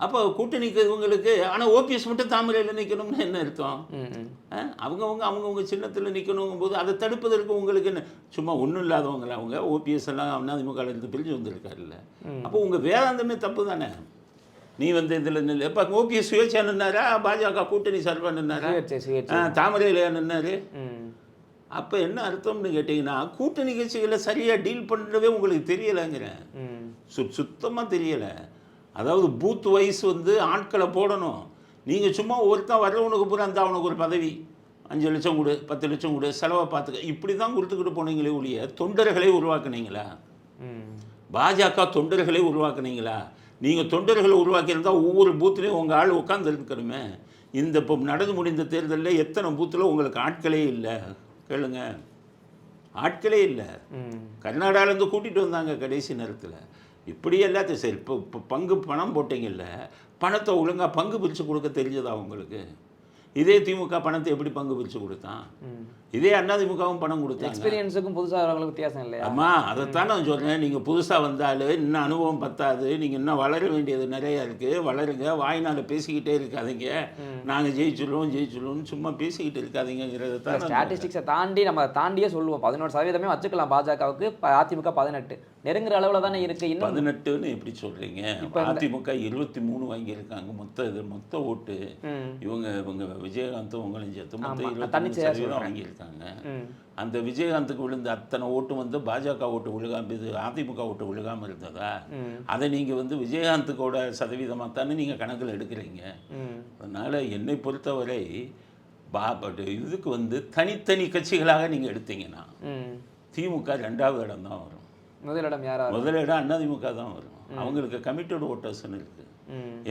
அப்போ கூட்டணிக்கு இவங்களுக்கு, ஆனால் ஓபிஎஸ் மட்டும் தாமரையில் நிற்கணும்னு என்ன அர்த்தம்? அவங்கவுங்க சின்னத்தில் நிற்கணுங்கும் போது அதை தடுப்பதற்கு உங்களுக்கு என்ன சும்மா ஒன்றும் இல்லாதவங்கள அவங்க? ஓபிஎஸ் எல்லாம் அதிமுகலேருந்து பிரிஞ்சு வந்திருக்காருல்ல. அப்போ உங்கள் வேதாந்தமே தப்பு தானே. நீ வந்து இதில் இப்போ ஓபிஎஸ் சுயேட்சா நின்னாரா, பாஜக கூட்டணி சார்பாக நின்னாரா, தாமரையில் நின்னாரு? அப்போ என்ன அர்த்தம்னு கேட்டிங்கன்னா, கூட்டணி கட்சிகளை சரியாக டீல் பண்ணுறதே உங்களுக்கு தெரியலைங்கிறேன். சுத்தமாக தெரியலை. அதாவது பூத் வைஸ் வந்து ஆட்களை போடணும். நீங்கள் சும்மா ஒருத்தன் வர்றவனுக்கு பூரா அந்த அவனுக்கு ஒரு பதவி, 5 லட்சம் கொடு 10 லட்சம் கொடு செலவை பார்த்துக்க இப்படி தான் கொடுத்துக்கிட்டு போனீங்களே ஒழிய தொண்டர்களை உருவாக்குனீங்களா? பாஜக தொண்டர்களை உருவாக்குனீங்களா? நீங்கள் தொண்டர்களை உருவாக்கியிருந்தால் ஒவ்வொரு பூத்துலேயும் உங்கள் ஆள் உட்காந்துருக்கணுமே. இந்த இப்போ நடந்து முடிந்த தேர்தலில் எத்தனை பூத்தில் உங்களுக்கு ஆட்களே இல்லை கேளுங்க. ஆட்களே இல்லை. கர்நாடகாவிலேருந்து கூட்டிகிட்டு வந்தாங்க கடைசி நேரத்தில். இப்படி எல்லாத்தையும் சரி இப்போ பங்கு பணம் போட்டிங்கல்ல, பணத்தை ஒழுங்காக பங்கு பிரித்து கொடுக்க தெரிஞ்சதா உங்களுக்கு? இதே திமுக பணத்தை எப்படி பங்கு பிரித்து கொடுத்தான்? இதே அதிமுகவும் பணம் கொடுத்தாங்க. எக்ஸ்பீரியன்ஸுக்கும் புதுசாக வரவங்களுக்கு வித்தியாசம் இல்லையா? ஆமாம், அதைத்தான் நான் சொல்கிறேன். நீங்கள் புதுசாக வந்தாலும் இன்னும் அனுபவம் பத்தாது. நீங்கள் இன்னும் வளர வேண்டியது நிறையா இருக்குது. வளருங்க. வாய்நாள் பேசிக்கிட்டே இருக்காதீங்க. நாங்கள் ஜெயிச்சுருவோம்னு சும்மா பேசிக்கிட்டு இருக்காதீங்கிறது தான். ஸ்டாட்டிஸ்டிக்ஸை தாண்டி நம்ம தாண்டியே சொல்லுவோம். 11% வச்சுக்கலாம் பாஜகவுக்கு. அதிமுக 18 நெருங்குற அளவில் தானே இருக்குது. இன்னும் 18ன்னு எப்படி சொல்கிறீங்க? அதிமுக 23 வாங்கியிருக்காங்க. மொத்த ஓட்டு இவங்க விஜயகாந்தும் உங்களையும் சேர்த்து மொத்தம் 23% வாங்கியிருக்காங்க. அந்த விஜயகாந்துக்கு விழுந்த அத்தனை ஓட்டு வந்து பாஜக ஓட்டு விழுகாம, இது அதிமுக ஓட்டு விழுகாமல் இருந்ததா? அதை நீங்கள் விஜயகாந்துக்கோட சதவீதமாக தானே நீங்கள் கணக்கில் எடுக்கிறீங்க. அதனால் என்னை பொறுத்தவரை இதுக்கு தனித்தனி கட்சிகளாக நீங்கள் எடுத்தீங்கன்னா திமுக 2வது இடம் தான் வரும். முதலிடம் யாரா? முதலிடம் அதிமுக தான் வரும். அவங்களுக்கு கமிட்டட் ஓட்டர்ஸ்ன்னு இருக்குது.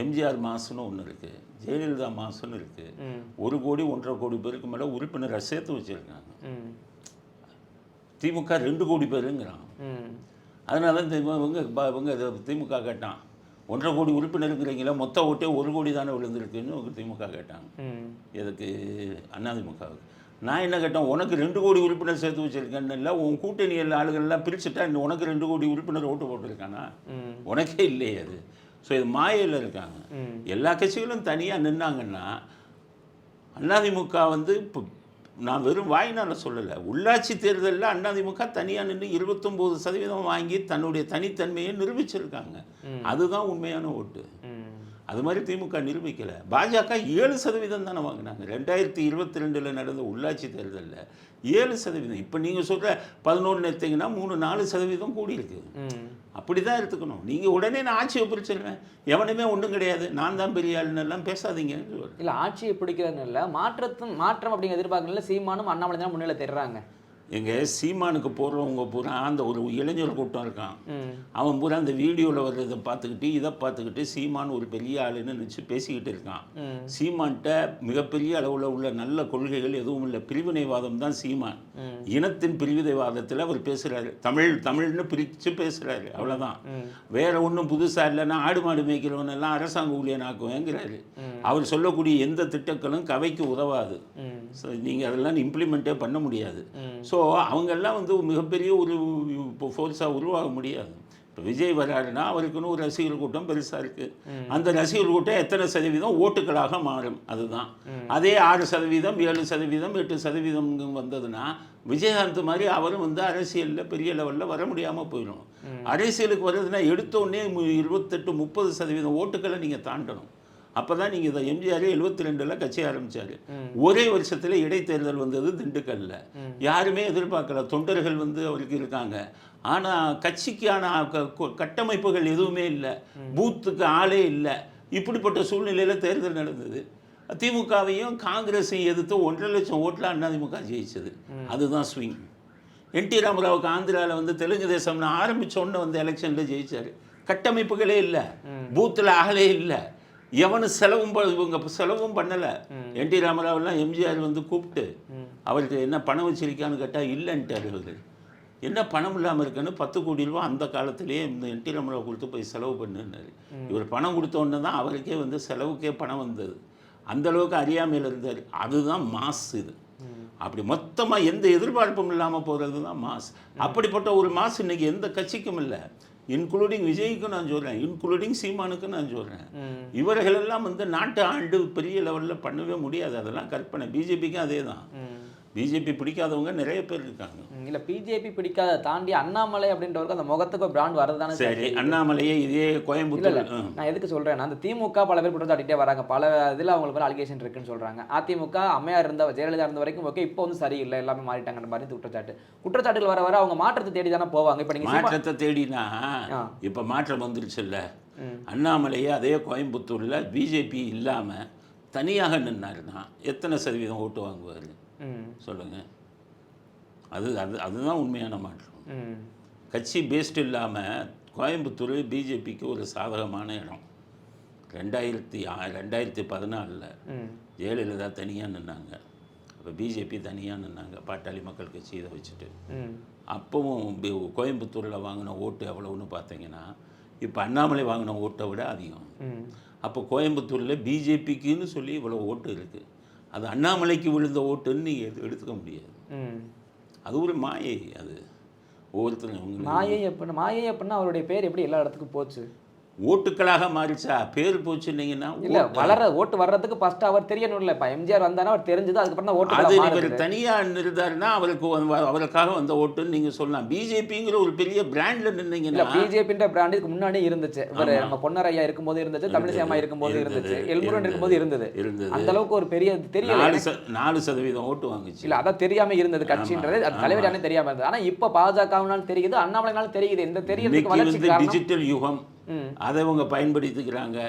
எம்ஜிஆர் மாசுன்னு ஒன்று இருக்குது, ஜெயலலிதா மாசுன்னு இருக்குது. 1 கோடி 1.5 கோடி பேருக்கு மேலே உறுப்பினரை சேர்த்து வச்சுருக்காங்க. திமுக 2 கோடி பேருங்கிறான். அதனால இவங்க திமுக கேட்டான், 1.5 கோடி உறுப்பினருங்கிறீங்களா, மொத்த ஓட்டே 1 கோடி தானே விழுந்திருக்குன்னு திமுக கேட்டாங்க. எதுக்கு? அதிமுகவுக்கு. நான் என்ன கேட்டேன், உனக்கு 2 கோடி உறுப்பினர் சேர்த்து வச்சுருக்கேன்னு இல்லை, உன் கூட்டணி ஆளுகள்லாம் பிரிச்சுட்டா உனக்கு 2 கோடி உறுப்பினர் ஓட்டு போட்டிருக்கானா? உனக்கே இல்லையே அது. ஸோ இது மாயையில் இருக்காங்க. எல்லா கட்சிகளும் தனியாக நின்னாங்கன்னா அதிமுக இப்போ நான் வெறும் வாய்நாள் சொல்லலை, உள்ளாட்சி தேர்தலில் அதிமுக தனியாக நின்று 29% வாங்கி தன்னுடைய தனித்தன்மையை நிரூபிச்சிருக்காங்க. அதுதான் உண்மையான ஓட்டு. அது மாதிரி திமுக நிரூபிக்கலை. பாஜக 7% தானே வாங்கினாங்க 2022 நடந்த உள்ளாட்சி தேர்தலில். 7%. இப்போ நீங்கள் சொல்கிற 11 எடுத்தீங்கன்னா 3-4% கூடியிருக்கு. அப்படி தான் எடுத்துக்கணும். நீங்கள் உடனே நான் ஆட்சியை பிடிச்சிருவேன், எவனுமே ஒன்றும் கிடையாது, நான் தான் பெரிய ஆளுன்னெல்லாம் பேசாதீங்க. இல்லை, ஆட்சியை பிடிக்கிறதுன்னு இல்லை, மாற்றம் அப்படிங்கிற எதிர்பார்க்கல. சீமானும் அண்ணாமலை தான் முன்னிலை தெரிறாங்க. எங்கள் சீமானுக்கு போடுறவங்க பூரா அந்த ஒரு இளைஞர் கூட்டம் இருக்கான். அவன் பூரா அந்த வீடியோவில் வர்றதை பார்த்துக்கிட்டு இதை பார்த்துக்கிட்டு சீமான் ஒரு பெரிய ஆளுன்னு நினச்சி பேசிக்கிட்டு இருக்கான். சீமான்கிட்ட மிகப்பெரிய அளவில் உள்ள நல்ல கொள்கைகள் எதுவும் இல்லை. பிரிவினைவாதம் தான் சீமான். இனத்தின் பிரிவினைவாதத்தில் அவர் பேசுகிறாரு. தமிழ்னு பிரித்து பேசுகிறாரு, அவ்வளோதான். வேற ஒன்றும் புதுசாக இல்லைன்னா ஆடு மாடு மேய்க்கிறவனெல்லாம் அரசாங்க ஊழியனாக்குவேங்கிறாரு. அவர் சொல்லக்கூடிய எந்த திட்டங்களும் கவைக்கு உதவாது. நீங்கள் அதெல்லாம் இம்ப்ளிமெண்ட்டே பண்ண முடியாது. ஸோ அவங்கெல்லாம் மிகப்பெரிய ஒரு ஃபோர்ஸாக உருவாக முடியாது. இப்போ விஜய் வராருன்னா அவருக்குன்னு ஒரு ரசிகர் கூட்டம் பெருசாக இருக்குது. அந்த ரசிகர் கூட்டம் எத்தனை சதவீதம் ஓட்டுகளாக மாறும், அதுதான். அதே 6%, 7%, 8% வந்ததுன்னா விஜயகாந்த் மாதிரி அவரும் அரசியலில் பெரிய லெவலில் வர முடியாமல் போயிடும். அரசியலுக்கு வர்றதுன்னா எடுத்தோடனே 28-30% ஓட்டுக்களை நீங்கள் தாண்டணும். அப்போ தான் நீங்கள் இதை எம்ஜிஆர் 72 கட்சி ஆரம்பித்தார். ஒரே வருஷத்தில் இடைத்தேர்தல் வந்தது திண்டுக்கல்ல. யாருமே எதிர்பார்க்கல. தொண்டர்கள் அவருக்கு இருக்காங்க, ஆனால் கட்சிக்கான கட்டமைப்புகள் எதுவுமே இல்லை, பூத்துக்கு ஆளே இல்லை. இப்படிப்பட்ட சூழ்நிலையில் தேர்தல் நடந்தது. திமுகவையும் காங்கிரஸையும் எதிர்த்து 1.5 லட்சம் ஓட்டில் அதிமுக ஜெயிச்சது. அதுதான் ஸ்விங். என்டி ராமராவுக்கு ஆந்திராவில் தெலுங்கு தேசம்னு ஆரம்பித்தோன்னு எலெக்ஷனில் ஜெயிச்சார். கட்டமைப்புகளே இல்லை, பூத்தில் ஆளே இல்லை, எவனும் செலவும் பண்ணலை. என்டி ராமராவெல்லாம் எம்ஜிஆர் கூப்பிட்டு அவருக்கு என்ன பணம் வச்சிருக்கான்னு கேட்டால் இல்லைன்ட்டார். அவர் என்ன பணம் இல்லாமல் இருக்குன்னு 10 கோடி ரூபா அந்த காலத்திலேயே இந்த என்டி ராமராவ் கொடுத்து போய் செலவு பண்ணுன்னாரு. இவர் பணம் கொடுத்தோன்னு தான் அவருக்கே செலவுக்கே பணம் வந்தது. அந்தளவுக்கு அறியாமையில் இருந்தார். அதுதான் மாஸ். இது அப்படி மொத்தமாக எந்த எதிர்பார்ப்பும் இல்லாமல் போகிறது தான் மாஸ். அப்படிப்பட்ட ஒரு மாஸ் இன்றைக்கி எந்த கட்சிக்கும் இல்லை. இன்க்ளூடிங் விஜய்க்கும் நான் சொல்கிறேன், இன்க்ளூடிங் சீமானுக்கும் நான் சொல்கிறேன். இவர்களெல்லாம் நாட்டு ஆண்டு பெரிய லெவலில் பண்ணவே முடியாது. அதெல்லாம் கற்பனை. பிஜேபிக்கும் அதே தான். பிஜேபி பிடிக்காதவங்க நிறைய பேர் இருக்காங்க. இல்லை, பிஜேபி பிடிக்காத தாண்டி அண்ணாமலை அப்படின்றவருக்கு அந்த முகத்துக்கு ஒரு பிராண்ட் வரதானே. சரி, அண்ணாமலையே இதே கோயம்புத்தூர். நான் எதுக்கு சொல்கிறேன், அந்த திமுக பல பேர் குற்றச்சாட்டிகிட்டே வராங்க. பல இதில் அவங்களுக்கு அலிகேஷன் இருக்குன்னு சொல்கிறாங்க. அதிமுக அம்மையார் இருந்த ஜெயலலிதா இருந்த வரைக்கும் ஓகே, இப்போ சரியில்லை, எல்லாமே மாறிட்டாங்கன்ற மாதிரி குற்றச்சாட்டுகள் வர அவங்க மாற்றத்தை தேடி தானே போவாங்க. இப்போ நீங்கள் மாற்றத்தை தேடினா இப்போ மாற்றம் வந்துருச்சு இல்லை. அண்ணாமலையே அதே கோயம்புத்தூரில் பிஜேபி இல்லாமல் தனியாக நின்னாருன்னா எத்தனை சதவீதம் ஓட்டு வாங்குவார்? சொல்லுங்கள். அது அது அதுதான் உண்மையான மாற்றம். ம். கட்சி பேஸ்டு இல்லாமல் கோயம்புத்தூர் பிஜேபிக்கு ஒரு சாதகமான இடம். 2014 ஜெயலலிதா தனியாக நின்னாங்க. அப்போ பிஜேபி தனியாக நின்னாங்க, பாட்டாளி மக்கள் கட்சி இதை வச்சுட்டு. அப்போவும் கோயம்புத்தூரில் வாங்கின ஓட்டு எவ்வளோன்னு பார்த்தீங்கன்னா இப்போ அண்ணாமலை வாங்கின ஓட்டை விட அதிகம். அப்போ கோயம்புத்தூரில் பிஜேபிக்குன்னு சொல்லி இவ்வளோ ஓட்டு இருக்குது. அது அண்ணாமலைக்கு விழுந்த ஓட்டுன்னு நீங்கள் எடுத்துக்க முடியாது. அது ஒரு மாயை. அது ஒவ்வொருத்தரும் மாயை அப்படின்னா அவருடைய பேர் எப்படி எல்லா இடத்துக்கும் போச்சு? ஓட்டுக்களாக மாறிச்சா? பேர் போச்சுன்னீங்கன்னா இல்ல ஓட்டு வர்றதுக்கு ஃபர்ஸ்ட் அவர் தெரியணும்ல. இப்ப எம்ஜிஆர் வந்தானா அவர் தெரிஞ்சது, அதுக்கப்புறம் தான் ஓட்டு. அது இவர் தனியாக இருந்தாருன்னா அவருக்காக வந்த ஓட்டுன்னு நீங்கள் சொல்லலாம். பிஜேபிங்கிற ஒரு பெரிய பிராண்டில் நின்னீங்கன்னா, பிஜேபின்ற பிராண்ட் இதுக்கு முன்னாடியே இருந்துச்சு. இவர் நம்ம பொன்னர் ஐயா இருக்கும்போது இருந்துச்சு, தமிழிசை அம்மா இருக்கும்போது இருந்துச்சு, எல்முருகன் இருக்கும்போது இருந்தது. அந்த அளவுக்கு ஒரு பெரிய தெரியல. 4% ஓட்டு வாங்குச்சு. இல்ல அதான் தெரியாம இருந்தது கட்சின்றது, அது தலைவரானே தெரியாம இருந்தது. ஆனா இப்ப பாஜகவினாலும் தெரியுது, அண்ணாமலைனாலும் தெரியுது. இந்த தெரியறதுக்கு வளர்ச்சிக்கு காரணம் டிஜிட்டல் யுகம். அதை இவங்க பயன்படுத்திக்கிறாங்க.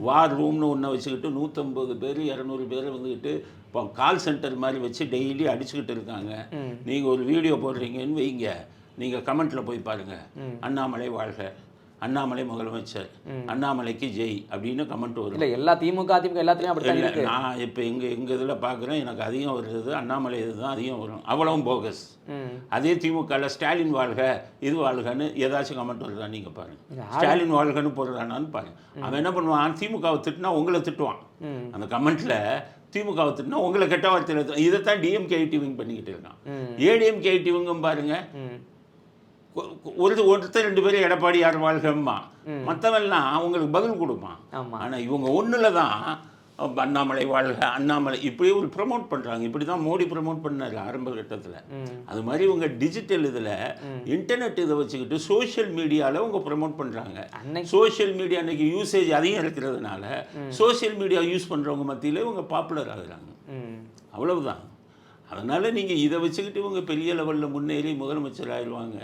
வார் ரூம்னு ஒன்றை வச்சுக்கிட்டு 150 பேர் 200 பேர் வந்துக்கிட்டு இப்போ கால் சென்டர் மாதிரி வச்சு டெய்லி அடிச்சுக்கிட்டு இருக்காங்க. நீங்கள் ஒரு வீடியோ போடுறீங்கன்னு வைங்க, நீங்கள் கமெண்ட்டில் போய் பாருங்கள், அண்ணாமலை வாழ்க, அண்ணாமலை முதலமைச்சர், அண்ணாமலைக்கு ஜெய் அப்படின்னு கமெண்ட் வரும். இல்லை எல்லா திமுக எல்லாத்துலேயும் அப்படி இல்லை. நான் இப்போ எங்கள் இதில் பார்க்குறேன், எனக்கு அதிகம் வருது அண்ணாமலை இதுதான் அதிகம் வரும். அவ்வளவும் போகஸ். அதே திமுகவில் ஸ்டாலின் வாழ்க இது வாழ்கன்னு ஏதாச்சும் கமெண்ட் வருதா நீங்கள் பாருங்கள். ஸ்டாலின் வாழ்கன்னு போடுறானான்னு பாருங்கள். அவன் என்ன பண்ணுவான், திமுகவை திட்டினா உங்களை திட்டுவான். அந்த கமெண்ட்டில் திமுகவை திட்டினா உங்களை கெட்ட வார்த்தையில் இதைத்தான் டிஎம்கே ஐடிவிங் பண்ணிக்கிட்டு இருக்கான். ஏடிஎம்கே ஐடிவிங்கும் பாருங்கள், ஒருத்தர் 2 பேரும் எடப்பாடி யார் வாழ்கம்மா, மற்றவெல்லாம் அவங்களுக்கு பதில் கொடுப்பான். ஆனால் இவங்க ஒன்றில் தான் அண்ணாமலை வாழ்க, அண்ணாமலை இப்படி ஒரு ப்ரமோட் பண்ணுறாங்க. இப்படி தான் மோடி ப்ரமோட் பண்ணார் ஆரம்ப கட்டத்தில். அது மாதிரி இவங்க டிஜிட்டல் இதில் இன்டர்நெட் இதை வச்சுக்கிட்டு சோஷியல் மீடியாவில் அவங்க ப்ரமோட் பண்ணுறாங்க. சோஷியல் மீடியா அன்றைக்கி யூசேஜ் அதிகம் இருக்கிறதுனால சோஷியல் மீடியா யூஸ் பண்ணுறவங்க மத்தியில் இவங்க பாப்புலர் ஆகுறாங்க. அவ்வளவுதான். அதனால் நீங்கள் இதை வச்சுக்கிட்டு இவங்க பெரிய லெவலில் முன்னேறி முதலமைச்சர் ஆயிடுவாங்க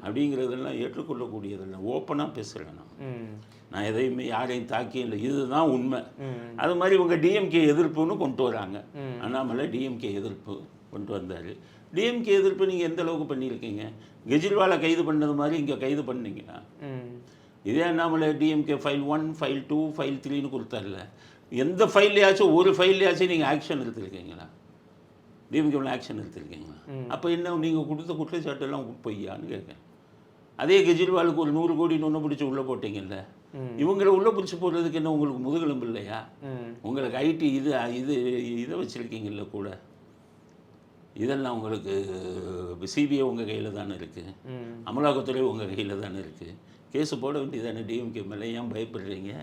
அப்படிங்கிறதெல்லாம் ஏற்றுக்கொள்ளக்கூடியதில்லை. ஓப்பனாக பேசுகிறேன் நான் எதையுமே யாரையும் தாக்கி இல்லை, இதுதான் உண்மை. அது மாதிரி இவங்க டிஎம்கே எதிர்ப்புன்னு கொண்டு வராங்க. அண்ணாமலை டிஎம்கே எதிர்ப்பு கொண்டு வந்தார். டிஎம்கே எதிர்ப்பு நீங்கள் எந்த அளவுக்கு பண்ணியிருக்கீங்க? கெஜ்ரிவாலை கைது பண்ணது மாதிரி இங்கே கைது பண்ணீங்கன்னா, இதே Annamalai DMK file 1 file 2 file 3ன்னு கொடுத்தார்ல, எந்த ஃபைல்லையாச்சும் ஒரு ஃபைல்லையாச்சும் நீங்கள் ஆக்ஷன் எடுத்துருக்கீங்களா? டிஎம்கேவில் ஆக்ஷன் எடுத்துருக்கீங்களா? அப்போ என்ன நீங்கள் கொடுத்த குற்றச்சாட்டெல்லாம் பொய்யான்னு கேட்குறேன். அதே கெஜ்ரிவாலுக்கு ஒரு 100 கோடி ஒன்று பிடிச்சி உள்ளே போட்டிங்கல்ல, இவங்களை உள்ளே பிடிச்சி போடுறதுக்கு என்ன உங்களுக்கு முதுகெலும்பு இல்லையா? உங்களுக்கு ஐடி இதை வச்சுருக்கீங்கல்ல கூட, இதெல்லாம் உங்களுக்கு சிபிஐ உங்கள் கையில் தானே இருக்குது, அமலாக்கத்துறை உங்கள் கையில் தானே இருக்குது. கேஸ் போட வேண்டியதானே டிஎம்கே மேலே. ஏன் பயப்படுறீங்க?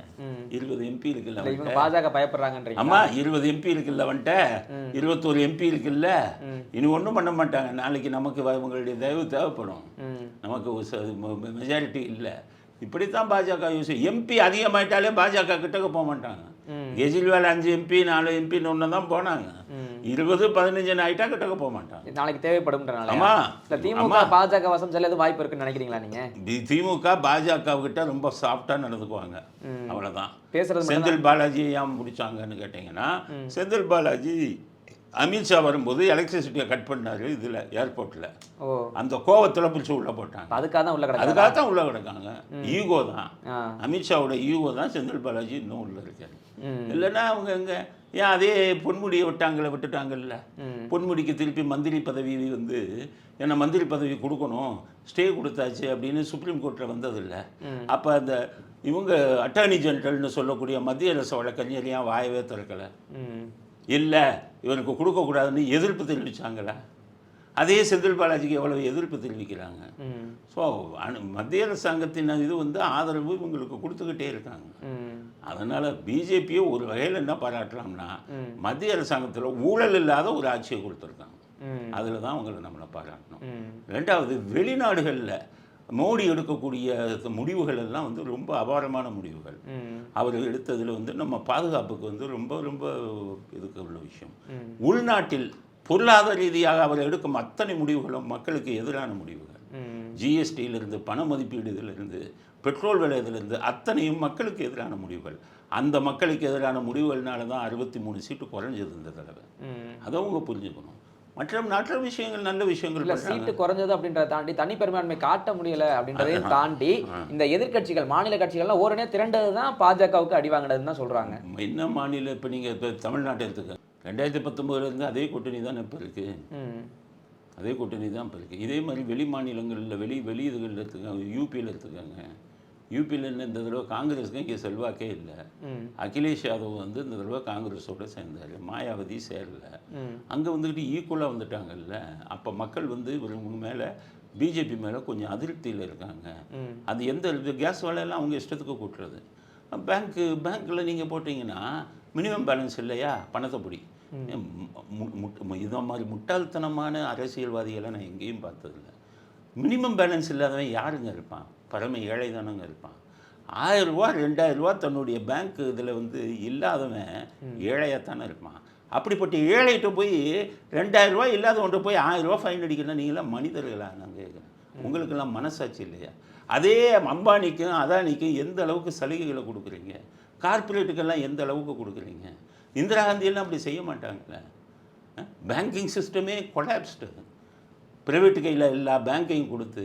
20 எம்பி இருக்குல்ல, பாஜக பயப்படுறாங்கன்றீங்க. ஆமா, 20 எம்பி இருக்குல்ல, வந்துட்ட 21 எம்பி இருக்குல்ல, இனி ஒன்றும் பண்ண மாட்டாங்க. நாளைக்கு நமக்கு அவங்களுடைய தயவு தேவைப்படும். நமக்கு மெஜாரிட்டி இல்லை. இப்படித்தான் பாஜக யூஸ். எம்பி அதிகமாயிட்டாலே பாஜக கிட்டக்க போக மாட்டாங்க. கெஜ்ரிவால் 5 எம்பி 4 எம்பின்னு ஒன்று தான் போனாங்க. 20-15 ஆகிட்டா கிட்டக்க போக மாட்டாங்க. நாளைக்கு தேவைப்படும். திமுக பாஜக வசம் செல்ல வாய்ப்பு இருக்குன்னு நினைக்கிறீங்களா நீங்க? திமுக பாஜக கிட்ட ரொம்ப சாஃப்டா நடந்துக்குவாங்க, அவ்வளவுதான். பேசுறது செந்தில் பாலாஜி ஏன் முடிச்சாங்கன்னு கேட்டீங்கன்னா, செந்தில் பாலாஜி அமித்ஷா வரும்போது எலக்ட்ரிசிட்டியை கட் பண்ணாரு இதில் ஏர்போர்ட்டில். அந்த கோவத்தில் பிடிச்சி உள்ளே போட்டாங்க. அதுக்காக தான் உள்ளே கிடக்காங்க. ஈகோ தான், அமித்ஷாவோட ஈகோ தான் செந்தில் பாலாஜி இன்னும் உள்ளே இருக்காரு. இல்லைன்னா அவங்க எங்கே ஏன் அதே பொன்முடியை விட்டுட்டாங்கல்ல. பொன்முடிக்கு திருப்பி மந்திரி பதவி ஏன்னா மந்திரி பதவி கொடுக்கணும், ஸ்டே கொடுத்தாச்சு அப்படின்னு சுப்ரீம் கோர்ட்டில் வந்ததில்லை. அப்போ அந்த இவங்க அட்டார்னி ஜெனரல்னு சொல்லக்கூடிய மத்திய அரசு வழக்கறிஞர் ஏன் வாயவே திறக்கலை? இல்லை இவனுக்கு கொடுக்கக்கூடாதுன்னு எதிர்ப்பு தெரிவித்தாங்களா? அதே செந்தில் பாலாஜிக்கு எவ்வளவு எதிர்ப்பு தெரிவிக்கிறாங்க. ஸோ மத்திய அரசாங்கத்தின் இது ஆதரவு இவங்களுக்கு கொடுத்துக்கிட்டே இருக்காங்க. அதனால் பிஜேபியை ஒரு வகையில் என்ன பாராட்டலாம்னா, மத்திய அரசாங்கத்தில் ஊழல் இல்லாத ஒரு ஆட்சியை கொடுத்துருக்காங்க. அதில் தான் அவங்களை நம்மளை பாராட்டணும். ரெண்டாவது, வெளிநாடுகளில் மோடி எடுக்கக்கூடிய முடிவுகள் எல்லாம் ரொம்ப அபாரமான முடிவுகள். அவர் எடுத்ததில் நம்ம பாதுகாப்புக்கு ரொம்ப ரொம்ப இதுக்கு உள்ள விஷயம். உள்நாட்டில் பொருளாதார ரீதியாக அவர் எடுக்கும் அத்தனை முடிவுகளும் மக்களுக்கு எதிரான முடிவுகள். ஜிஎஸ்டியிலிருந்து பண மதிப்பீடுகளிலிருந்து பெட்ரோல் விலையிலிருந்து அத்தனையும் மக்களுக்கு எதிரான முடிவுகள். அந்த மக்களுக்கு எதிரான முடிவுகள்னால தான் 63 சீட்டு குறைஞ்சது இந்த தடவை. அதை அவங்க புரிஞ்சுக்கணும். மற்ற விஷயங்கள் நல்ல விஷயங்கள் இல்ல சீட்டு குறைஞ்சது அப்படின்றத தாண்டி தனிப்பெரும்பான்மை காட்ட முடியல அப்படின்றதையும் தாண்டி இந்த எதிர்க்கட்சிகள் மாநில கட்சிகள்லாம் ஓரனே திரண்டது தான் பாஜகவுக்கு அடி வாங்கினதுன்னு தான் சொல்றாங்க. என்ன மாநிலம் இப்போ நீங்கள் இப்போ தமிழ்நாட்டை எடுத்துக்க 2019 அதே கூட்டணி தான் இப்போ இருக்குது. அதே கூட்டணி தான் இப்போ இருக்குது. இதே மாதிரி வெளி மாநிலங்களில் வெளி இதுகளில் எடுத்துக்காங்க. யூபியில் எடுத்துக்காங்க. யூபியில் இந்த தடவை காங்கிரஸுக்கு இங்கே செல்வாக்கே இல்லை. அகிலேஷ் யாதவ் வந்து இந்த தடவை காங்கிரஸோடு சேர்ந்தார். மாயாவதி சேரல. அங்கே வந்துக்கிட்டு ஈக்குவலாக வந்துட்டாங்கல்ல. அப்போ மக்கள் வந்து இவங்க மேலே பிஜேபி மேலே கொஞ்சம் அதிருப்தியில் இருக்காங்க. அது எந்த கேஸ் வேலையெல்லாம் அவங்க இஷ்டத்துக்கு கூட்டுறது. பேங்க்கில் நீங்கள் போட்டிங்கன்னா மினிமம் பேலன்ஸ் இல்லையா, பணத்தை பிடி. இதை மாதிரி முட்டாள்தனமான அரசியல்வாதிகளை நான் எங்கேயும் பார்த்ததில்லை. மினிமம் பேலன்ஸ் இல்லாதவன் யாருங்க இருப்பான்? பரம ஏழை தானங்க இருப்பான். 1000 ரூபா 2000 ரூபா தன்னுடைய பேங்க் இதில் வந்து இல்லாதவன் ஏழையாக தானே இருப்பான். அப்படிப்பட்ட ஏழைகிட்ட போய் 2000 ரூபா இல்லாதவன்கிட்ட போய் 1000 ரூபா ஃபைன் அடிக்கணும். நீங்களாம் மனிதர்களா? நான் கேட்குறேன். உங்களுக்கெல்லாம் மனசாட்சி இல்லையா? அதே அம்பானிக்கும் அதானிக்கும் எந்த அளவுக்கு சலுகைகளை கொடுக்குறீங்க? கார்பரேட்டுக்கெல்லாம் எந்த அளவுக்கு கொடுக்குறீங்க? இந்திரா காந்தியெல்லாம் அப்படி செய்ய மாட்டாங்களே. பேங்கிங் சிஸ்டமே கொலாப்ஸ்டு. ப்ரைவேட் கையில் எல்லா பேங்கையும் கொடுத்து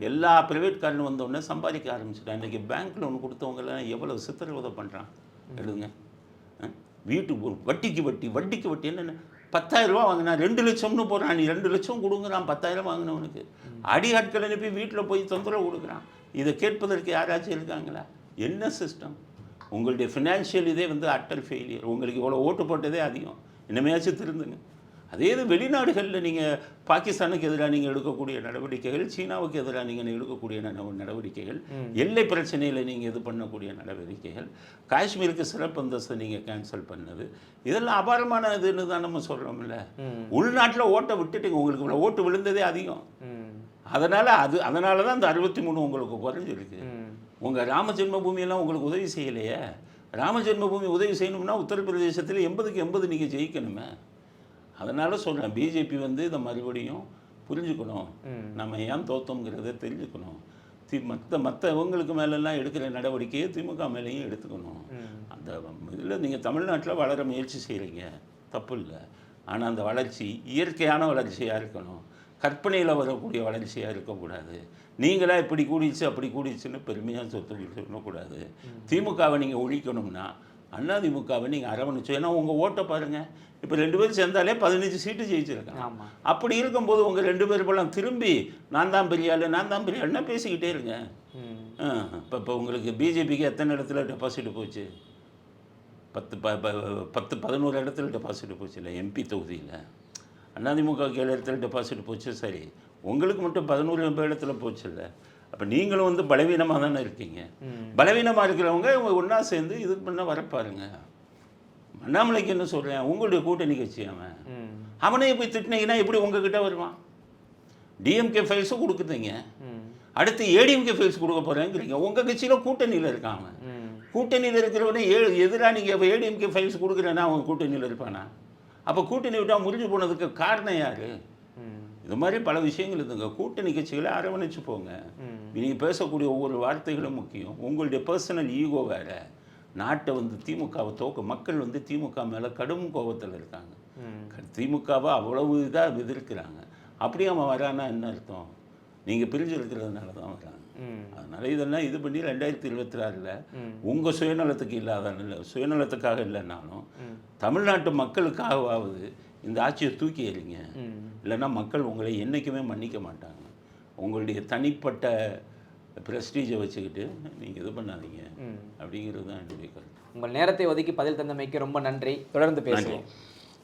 எல்லா ப்ரைவேட்காரனும் வந்தோடனே சம்பாதிக்க ஆரம்பிச்சிட்டான். இன்றைக்கி பேங்க் லோன் கொடுத்தவங்கெல்லாம் எவ்வளோ சித்திரவதை பண்ணுறான் எடுங்க. வீட்டுக்கு வட்டிக்கு வட்டி என்னென்ன 10,000 ரூபா வாங்கினா 2 லட்சம்னு போகிறான். நீ 2 லட்சம் கொடுங்குறான் 10,000 வாங்கினவனுக்கு. அடி ஆட்கள் அனுப்பி வீட்டில் போய் தொந்தரவு கொடுக்குறான். இதை கேட்பதற்கு யாராச்சும் இருக்காங்களா? என்ன சிஸ்டம்? உங்களுடைய ஃபினான்ஷியல் இதே வந்து அட்டர் ஃபெயிலியர். உங்களுக்கு இவ்வளோ ஓட்டு போட்டதே அதிகம். இனிமையாச்சும் திருந்துங்க. அதே இது வெளிநாடுகளில் நீங்கள் பாகிஸ்தானுக்கு எதிராக நீங்கள் எடுக்கக்கூடிய நடவடிக்கைகள், சீனாவுக்கு எதிராக நீங்கள் எடுக்கக்கூடிய நடவடிக்கைகள், எல்லை பிரச்சனையில் நீங்கள் இது பண்ணக்கூடிய நடவடிக்கைகள், காஷ்மீருக்கு சிறப்பு அந்தஸ்தை நீங்கள் கேன்சல் பண்ணது, இதெல்லாம் அபாரமான இதுன்னு தான் நம்ம சொல்கிறோம்ல. உள்நாட்டில் ஓட்டை விட்டுட்டுங்க. உங்களுக்கு இவ்வளோ ஓட்டு விழுந்ததே அதிகம். அதனால தான் இந்த 63 உங்களுக்கு குறைஞ்சிருக்கு. உங்கள் ராம ஜென்மபூமியெல்லாம் உங்களுக்கு உதவி செய்யலையே. ராம ஜென்மபூமி உதவி செய்யணும்னா உத்தரப்பிரதேசத்தில் 80க்கு 80 நீங்கள் ஜெயிக்கணுமே. அதனால் சொல்கிறேன், பிஜேபி வந்து இதை மறுபடியும் புரிஞ்சுக்கணும். நம்ம ஏன் தோத்தோங்கிறத தெரிஞ்சுக்கணும். மற்றவங்களுக்கு மேலெல்லாம் எடுக்கிற நடவடிக்கையை திமுக மேலேயும் எடுத்துக்கணும். அந்த இதில் நீங்கள் தமிழ்நாட்டில் வளர முயற்சி செய்கிறீங்க, தப்பு இல்லை. ஆனால் அந்த வளர்ச்சி இயற்கையான வளர்ச்சியாக இருக்கணும். கற்பனையில் வரக்கூடிய வளர்ச்சியாக இருக்கக்கூடாது. நீங்களாக இப்படி கூடிச்சு அப்படி கூடிச்சுன்னு பெருமையாக சொல்லக்கூடாது. திமுகவை நீங்கள் ஒழிக்கணும்னா அதிமுகவை நீங்கள் அரவணைச்சு. ஏன்னா உங்கள் ஓட்டை பாருங்கள், இப்போ 2 பேரும் சேர்ந்தாலே 15 சீட்டு ஜெயிச்சிருக்காங்க. அப்படி இருக்கும்போது உங்கள் 2 பேர் போலாம் திரும்பி நான் தான் பெரிய ஆளுன்னா பேசிக்கிட்டே இருங்க. இப்போ உங்களுக்கு பிஜேபிக்கு எத்தனை இடத்துல டெபாசிட் போச்சு? 10-11 இடத்துல டெபாசிட் போச்சு இல்லை எம்பி தொகுதியில். அதிமுக 7 இடத்துல டெபாசிட் போச்சு. சரி, உங்களுக்கு மட்டும் 11 இடத்துல போச்சு இல்லை. அப்போ நீங்களும் வந்து பலவீனமாக தானே இருக்கீங்க. பலவீனமாக இருக்கிறவங்க ஒன்றா சேர்ந்து இது பண்ண வரப்பாருங்க. அண்ணாமலைக்கு என்ன சொல்கிறேன், உங்களுடைய கூட்டணி கட்சி அவனே போய் திட்டினீங்கன்னா எப்படி உங்ககிட்ட வருவான்? டிஎம்கே ஃபைல்ஸும் கொடுக்குறீங்க, அடுத்து ஏடிஎம்கே ஃபைல்ஸ் கொடுக்க போகிறேங்கிறீங்க. உங்கள் கட்சியில் கூட்டணியில் இருக்காங்க. கூட்டணியில் இருக்கிறவனே எதிராக நீங்கள் ஏடிஎம்கே ஃபைல்ஸ் கொடுக்குறேன்னா அவங்க கூட்டணியில் இருப்பானா? அப்போ கூட்டணி விட்டால் முறிஞ்சு போனதுக்கு காரணம் யார்? இது மாதிரி பல விஷயங்கள் இருக்குங்க. கூட்டணி கட்சிகளை அரவணைச்சு போங்க. நீங்கள் பேசக்கூடிய ஒவ்வொரு வார்த்தைகளும் முக்கியம். உங்களுடைய பர்சனல் ஈகோ வேறு. நாட்டை வந்து திமுகவை மக்கள் வந்து திமுக மேலே கடும் கோபத்தில் இருக்காங்க. திமுகவை அவ்வளவு இதாக எதிர்க்கிறாங்க. அப்படியே அவன் வரானா என்ன அர்த்தம்? நீங்கள் பிரிஞ்சு இருக்கிறதுனால தான் வராங்க. அதனால் இதெல்லாம் இது பண்ணி 2026 உங்கள் சுயநலத்துக்காக இல்லைன்னாலும் தமிழ்நாட்டு மக்களுக்காகவாவது இந்த ஆட்சியை தூக்கி எறிங்க. இல்லைன்னா மக்கள் உங்களை என்றைக்குமே மன்னிக்க மாட்டாங்க. உங்களுடைய தனிப்பட்ட ப்ரெஸ்டீஜை வச்சுக்கிட்டு நீங்கள் இது பண்ணாதீங்க அப்படிங்கிறது தான் என்னுடைய கருத்து. உங்கள் நேரத்தை ஒதுக்கி பதில் தந்தமைக்கு ரொம்ப நன்றி. தொடர்ந்து பேசுவோம்.